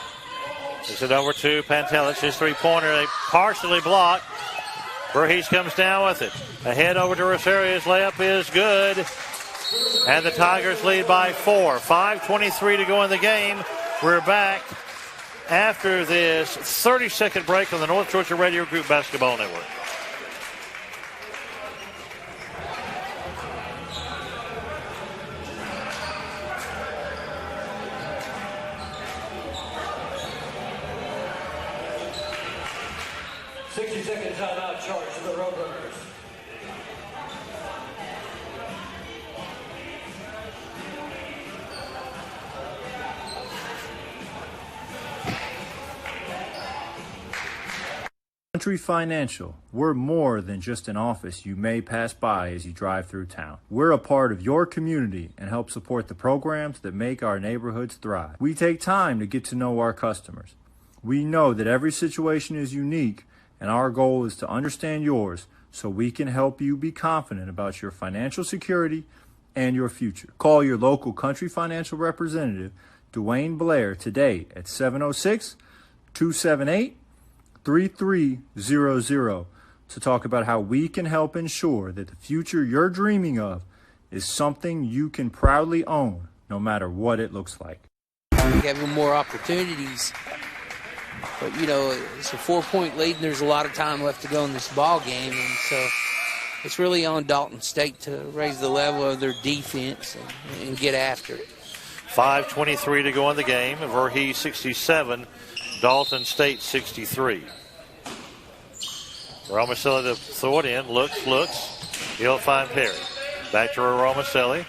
Is it over to Pantelich. His three-pointer, they partially blocked. Voorhees comes down with it. Ahead over to Rosario's layup is good. And the Tigers lead by 4. 5:23 to go in the game. We're back after this 30-second break on the North Georgia Radio Group Basketball Network. Timeout charge for the Roadrunners. Country Financial, we're more than just an office you may pass by as you drive through town. We're a part of your community and help support the programs that make our neighborhoods thrive. We take time to get to know our customers. We know that every situation is unique, and our goal is to understand yours so we can help you be confident about your financial security and your future. Call your local Country Financial representative, Dwayne Blair, today at 706-278-3300 to talk about how we can help ensure that the future you're dreaming of is something you can proudly own, no matter what it looks like. Having more opportunities, but it's a 4-point lead, and there's a lot of time left to go in this ball game, and so it's really on Dalton State to raise the level of their defense and get after it. 5:23 to go in the game. Voorhees 67, Dalton State 63. Romaselli to throw it in. Looks. He'll find Perry. Back to Romaselli.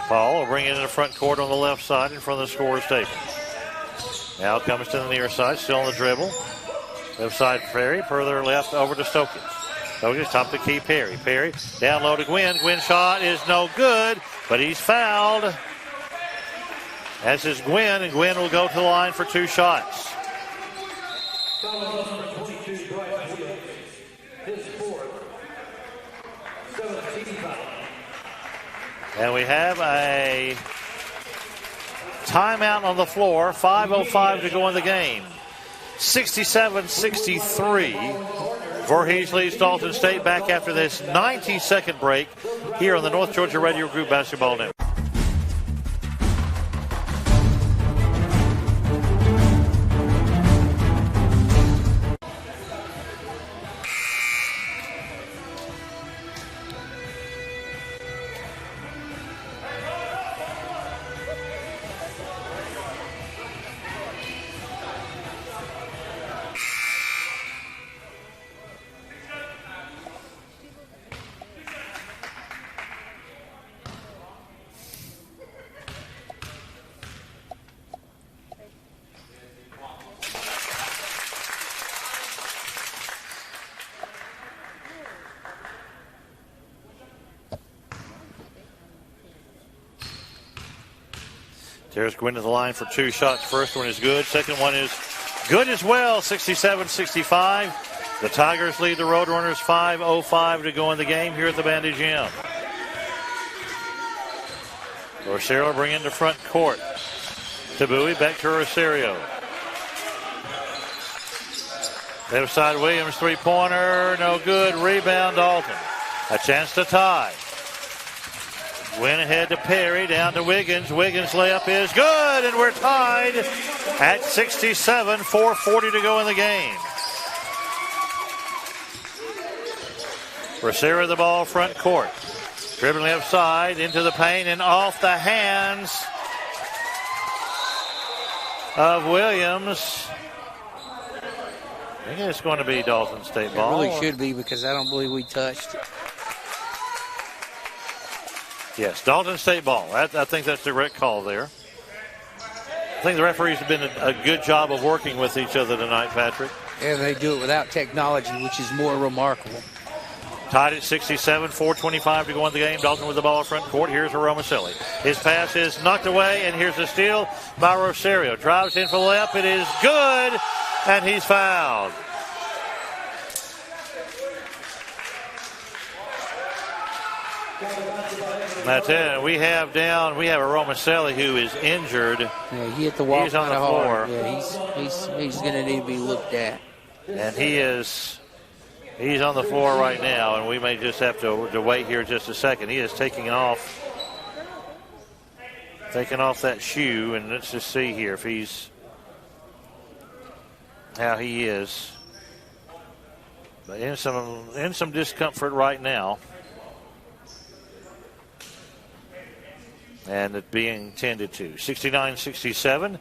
Paul will bring it in the front court on the left side in front of the scorer's table. Now comes to the near side, still on the dribble. Left side Perry, further left over to Stokes. Stokes top to key Perry. Perry down low to Gwynn. Gwynn's shot is no good, but he's fouled. As is Gwynn, and Gwynn will go to the line for 2 shots. And we have a timeout on the floor. 5:05 to go in the game. 67-63. Voorhees leads Dalton State back after this 90-second break here on the North Georgia Radio Group Basketball Network. There's Gwynn to the line for 2 shots. First one is good. Second one is good as well. 67-65. The Tigers lead the Roadrunners. 5:05 to go in the game here at the Bandage Gym. Rosario bring into front court. To Bowie, back to Rosario. Left side Williams, 3-pointer, no good. Rebound Dalton. A chance to tie. Went ahead to Perry, down to Wiggins. Wiggins' layup is good, and we're tied at 67, 4:40 to go in the game. Rosario the ball front court. Dribbling left side into the paint and off the hands of Williams. I think it's going to be Dalton State ball. It really should be, because I don't believe we touched it. Yes, Dalton State ball. I think that's the correct call there. I think the referees have been a good job of working with each other tonight, Patrick. And they do it without technology, which is more remarkable. Tied at 67, 4:25 to go in the game. Dalton with the ball in front court. Here's Romaselli. His pass is knocked away, and here's a steal by Rosario. Drives in for the layup. It is good, and he's fouled. That's it. We have a Romaselli who is injured. Yeah, he hit the wall. He's on the floor. Yeah, he's going to need to be looked at. And he's on the floor right now, and we may just have to wait here just a second. He is taking off that shoe, and let's just see here if how he is. But in some discomfort right now. And it being tended to. 69-67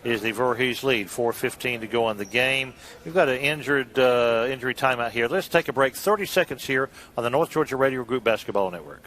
is the Voorhees lead. 4:15 to go on the game. We've got an injury timeout here. Let's take a break. 30 seconds here on the North Georgia Radio Group Basketball Network.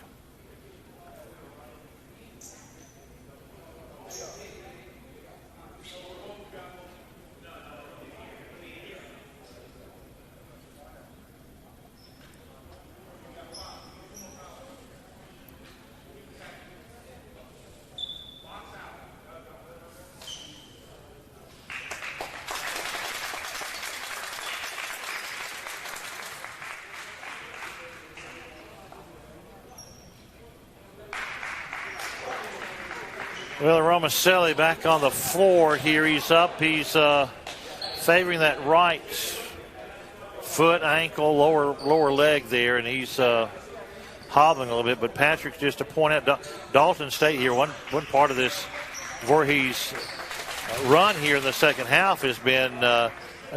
Well, Romaselli back on the floor here. He's up. He's favoring that right foot, ankle, lower leg there, and he's hobbling a little bit. But Patrick, just to point out, Dalton State here, one part of this Voorhees run here in the second half has been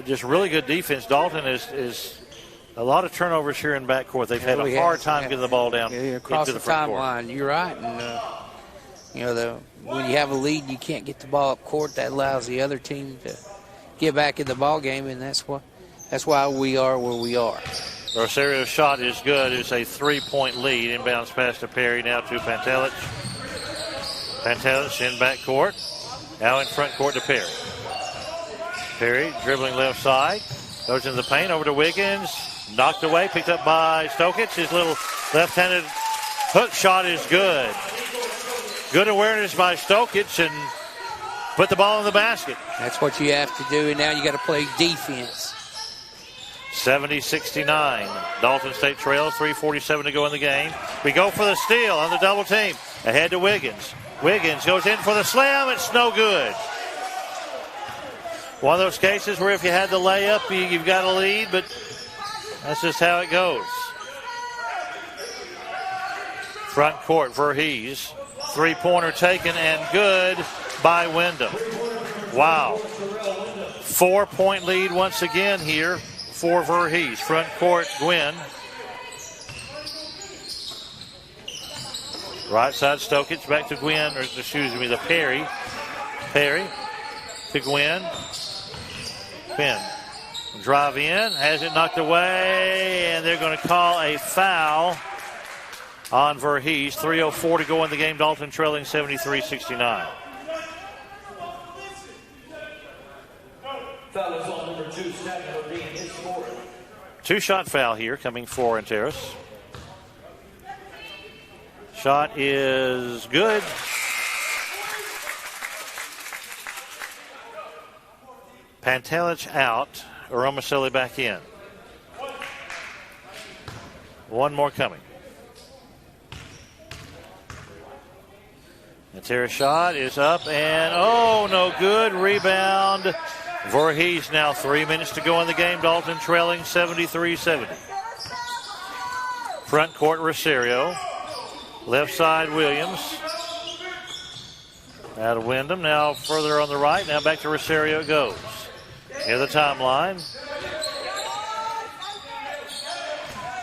just really good defense. Dalton is a lot of turnovers here in backcourt. They've had a hard time getting the ball down across into the the front court. timeline. You're right, and when you have a lead, you can't get the ball up court. That allows the other team to get back in the ball game, and that's why we are where we are. Rosario's shot is good. It's a 3-point lead. Inbounds pass to Perry, now to Pantelich. Pantelich in backcourt. Now in front court to Perry. Perry dribbling left side. Goes into the paint, over to Wiggins. Knocked away, picked up by Stokic. His little left-handed hook shot is good. Good awareness by Stokic and put the ball in the basket. That's what you have to do, and now you got to play defense. 70-69. Dalton State trails, 3:47 to go in the game. We go for the steal on the double team. Ahead to Wiggins. Wiggins goes in for the slam. It's no good. One of those cases where if you had the layup, you've got a lead, but that's just how it goes. Front court, Voorhees. Three-pointer taken and good by Wyndham. Wow. 4-point lead once again here for Voorhees. Front court, Gwynn. Right side, Stokic. Back to Gwynn, or excuse me, the Perry. Perry to Gwynn. Gwynn. Drive in, has it knocked away, and they're going to call a foul on Voorhees. 3:04 to go in the game. Dalton trailing 73-69. Foul is on number 2, Stagner being his score. Two-shot foul here coming for Antares. Shot is good. Pantelich out. Romaselli back in. One more coming. Antares shot is up and no good. Rebound. Voorhees now 3 minutes to go in the game. Dalton trailing 73-70. Front court, Rosario. Left side, Williams. Out of Wyndham. Now further on the right. Now back to Rosario it goes. Near the timeline.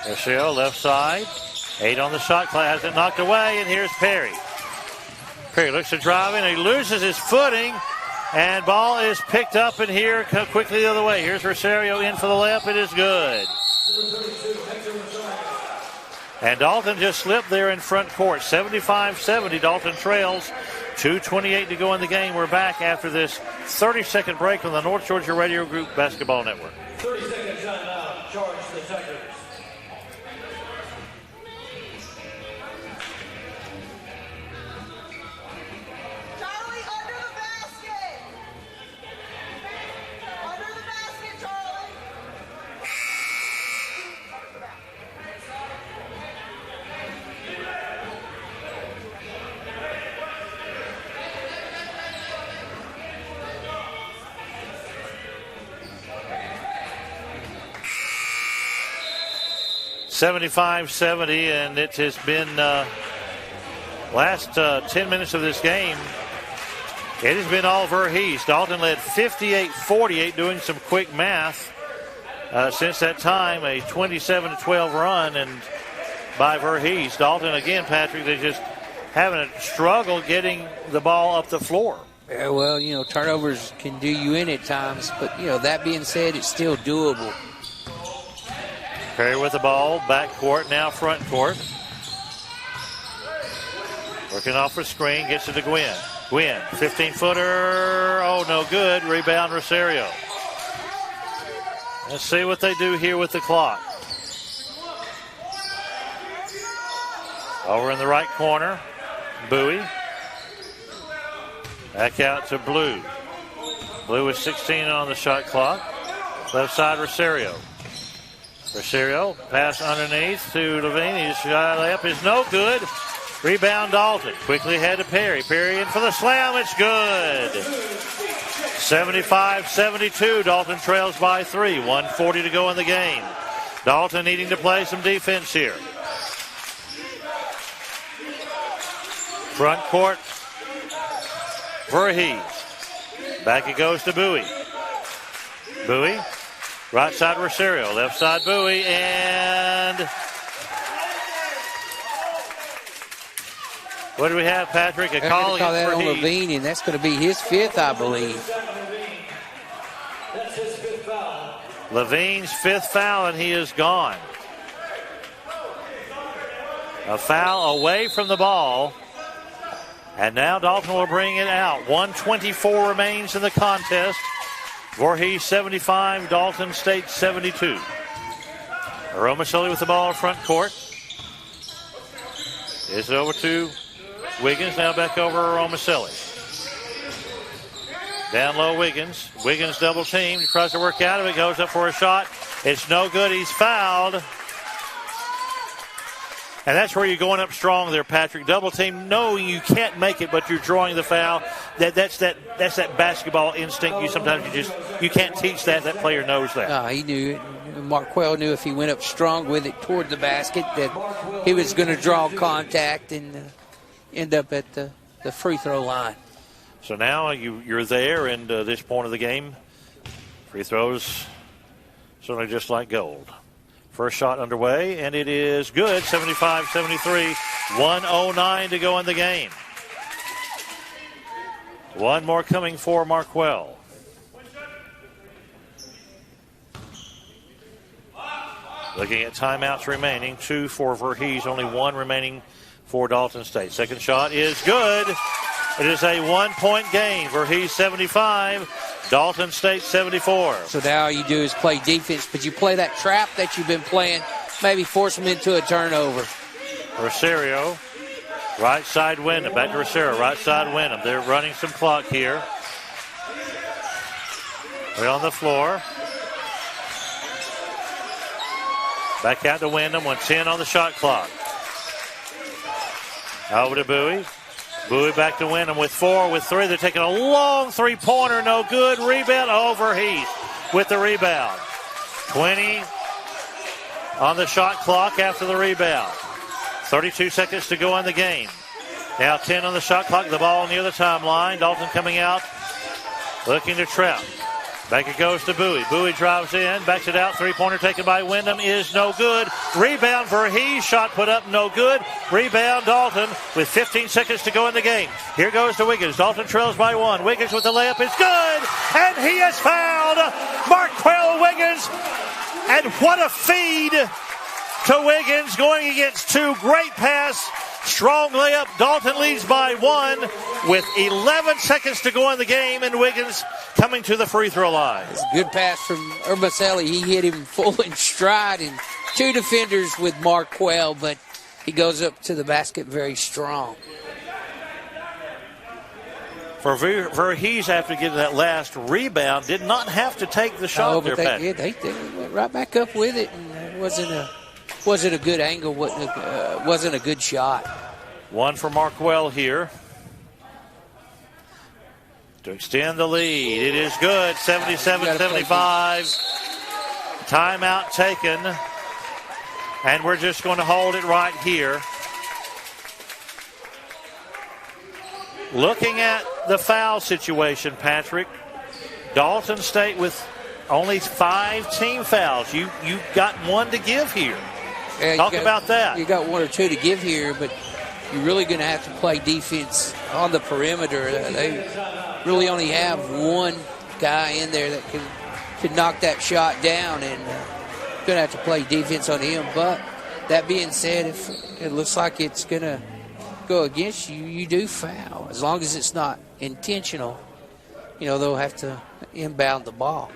Rosario, left side. 8 on the shot clock. Has it knocked away, and here's Perry. Perry looks to drive in. He loses his footing, and ball is picked up in here quickly the other way. Here's Rosario in for the layup. It is good. And Dalton just slipped there in front court. 75-70. Dalton trails. 2:28 to go in the game. We're back after this 30-second break on the North Georgia Radio Group Basketball Network. 30 seconds timeout. Charge the Tigers. Charlie, under the basket. Under the basket, Charlie. 75-70, and it has been last 10 minutes of this game. It has been all Voorhees. Dalton led 58-48, doing some quick math. Since that time, a 27-12 run and by Voorhees. Dalton, again, Patrick, they're just having a struggle getting the ball up the floor. Yeah, well, turnovers can do you in at times, but, that being said, it's still doable. Perry with the ball, back court, now front court. Working off a screen, gets it to Gwynn. Gwynn, 15-footer, no good. Rebound, Rosario. Let's see what they do here with the clock. Over in the right corner, Bowie. Back out to Blue. Blue with 16 on the shot clock. Left side, Rosario. Rosario, pass underneath to Levine. His shot layup is no good. Rebound Dalton. Quickly ahead to Perry. Perry in for the slam. It's good. 75-72. Dalton trails by 3. 1:40 to go in the game. Dalton needing to play some defense here. Front court. Voorhees. Back it goes to Bowie. Bowie. Right side Rosario. Left side Bowie. And what do we have, Patrick? A call call that on Voorhees. Levine, and that's going to be his 5th, I believe. That's his 5th foul. Levine's 5th foul, and he is gone. A foul away from the ball. And now Dalton will bring it out. 1:24 remains in the contest. Voorhees 75, Dalton State 72. Aromasilli with the ball in front court. Is it over to Wiggins, now back over Aromasilli. Down low Wiggins. Wiggins double teamed. Tries to work out of it. Goes up for a shot. It's no good. He's fouled. And that's where you're going up strong there, Patrick. Double team. No, you can't make it, but you're drawing the foul. That's that basketball instinct. You can't teach that. That player knows that. He knew it. Marquell knew if he went up strong with it toward the basket that he was going to draw contact and end up at the free throw line. So now you're there, and this point of the game, free throws certainly just like gold. First shot underway, and it is good. 75-73. 1:09 to go in the game. One more coming for Marquell. Looking at timeouts remaining. 2 for Voorhees, only 1 remaining for Dalton State. Second shot is good. It is a 1-point game. Voorhees 75, Dalton State 74. So now all you do is play defense, but you play that trap that you've been playing, maybe force them into a turnover. Rosario, right side Wyndham. Back to Rosario, right side Wyndham. They're running some clock here. They're on the floor. Back out to Wyndham, 1:10 on the shot clock. Over to Bowie. Bowie back to Wyndham with 4, with 3. They're taking a long three-pointer, no good. Rebound over Heath with the rebound. 20 on the shot clock after the rebound. 32 seconds to go in the game. Now 10 on the shot clock, the ball near the timeline. Dalton coming out, looking to trap. Back it goes to Bowie. Bowie drives in, backs it out. Three-pointer taken by Wyndham is no good. Rebound for Voorhees. Shot put up, no good. Rebound Dalton with 15 seconds to go in the game. Here goes to Wiggins. Dalton trails by 1. Wiggins with the layup is good. And he is fouled. Marquell Wiggins. And what a feed to Wiggins going against 2. Great pass. Strong layup. Dalton leads by 1 with 11 seconds to go in the game, and Wiggins coming to the free throw line. It's a good pass from Urbaselli. He hit him full in stride, and 2 defenders with Marquell, but he goes up to the basket very strong. For Voorhees, after getting that last rebound, did not have to take the shot there, Pat. They went right back up with it, and it wasn't a good angle, wasn't a good shot. 1 for Marquell here to extend the lead. It is good, 77-75. Timeout taken, and we're just going to hold it right here. Looking at the foul situation, Patrick, Dalton State with only 5 team fouls. You got 1 to give here. Talk about that. You got 1 or 2 to give here, but you're really going to have to play defense on the perimeter. They really only have 1 guy in there that can knock that shot down, and going to have to play defense on him. But that being said, if it looks like it's going to go against you, you do foul. As long as it's not intentional, they'll have to inbound the ball.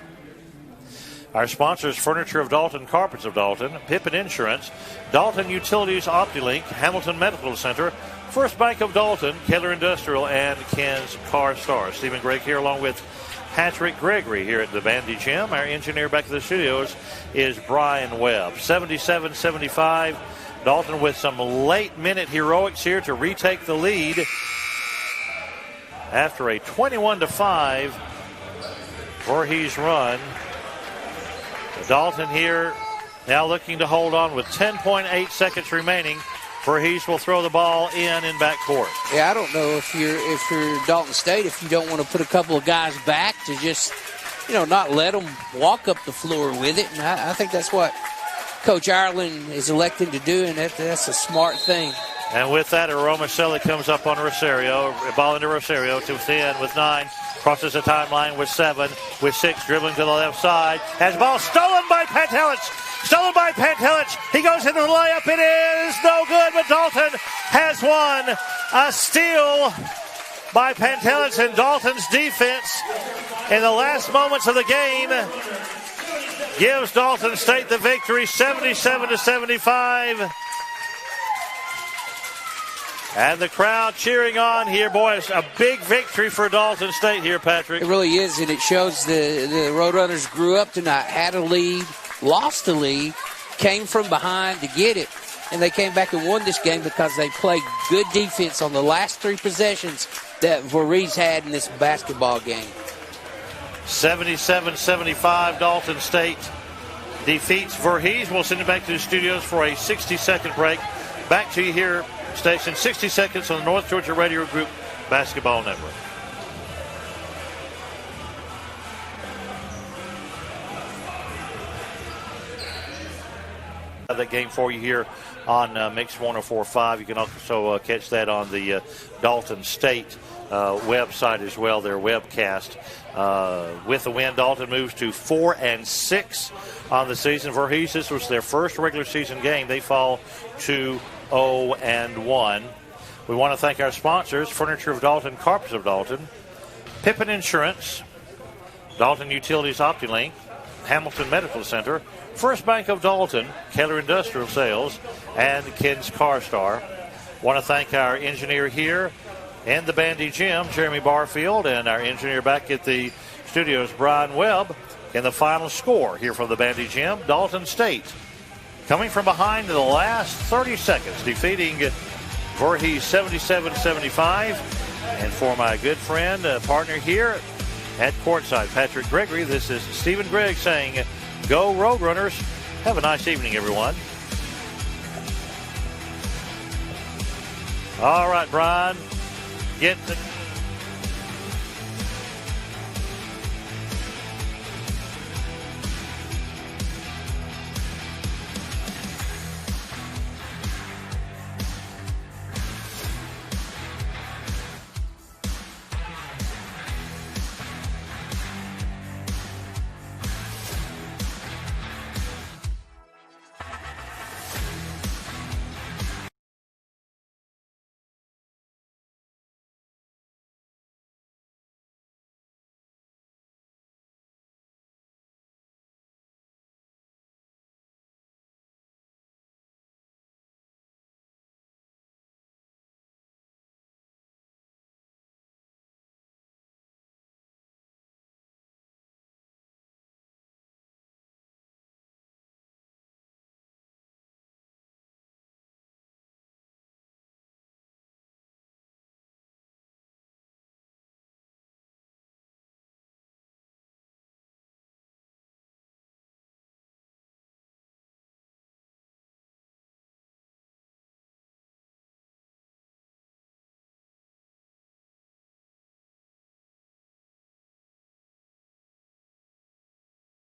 Our sponsors, Furniture of Dalton, Carpets of Dalton, Pippin Insurance, Dalton Utilities, OptiLink, Hamilton Medical Center, First Bank of Dalton, Keller Industrial, and Ken's Car Star. Stephen Gregg here along with Patrick Gregory here at the Bandy Gym. Our engineer back in the studios is Brian Webb. 77-75, Dalton with some late-minute heroics here to retake the lead after a 21-5 Voorhees run. Dalton here now looking to hold on with 10.8 seconds remaining. Voorhees will throw the ball in backcourt. Yeah, I don't know if you're Dalton State, if you don't want to put a couple of guys back to just, not let them walk up the floor with it. And I think that's what Coach Ireland is electing to do, and that's a smart thing. And with that, Aromacelli comes up on Rosario. Ball into Rosario to within with 9. Crosses the timeline with 7. With 6, dribbling to the left side. Has ball stolen by Pantelich. Stolen by Pantelich. He goes into the layup. It is no good, but Dalton has won. A steal by Pantelich, and Dalton's defense in the last moments of the game gives Dalton State the victory, 77-75. And the crowd cheering on here, boys. A big victory for Dalton State here, Patrick. It really is, and it shows the Roadrunners grew up tonight, had a lead, lost the lead, came from behind to get it, and they came back and won this game because they played good defense on the last 3 possessions that Voorhees had in this basketball game. 77-75, Dalton State defeats Voorhees. We'll send it back to the studios for a 60-second break. Back to you here, station 60 seconds on the North Georgia Radio Group Basketball Network. That game for you here on Mix 104.5. You can also catch that on the Dalton State website as well, their webcast. With the win, Dalton moves to 4-6 on the season. Voorhees, this was their first regular season game. They fall to 0-1. We want to thank our sponsors: Furniture of Dalton, Carpets of Dalton, Pippin Insurance, Dalton Utilities OptiLink, Hamilton Medical Center, First Bank of Dalton, Keller Industrial Sales, and Ken's Car Star. Want to thank our engineer here in the Bandy Gym, Jeremy Barfield, and our engineer back at the studios, Brian Webb. In the final score here from the Bandy Gym, Dalton State coming from behind in the last 30 seconds, defeating Voorhees 77-75. And for my good friend, partner here at courtside, Patrick Gregory, this is Stephen Gregg saying, go Roadrunners. Have a nice evening, everyone. All right, Brian, get the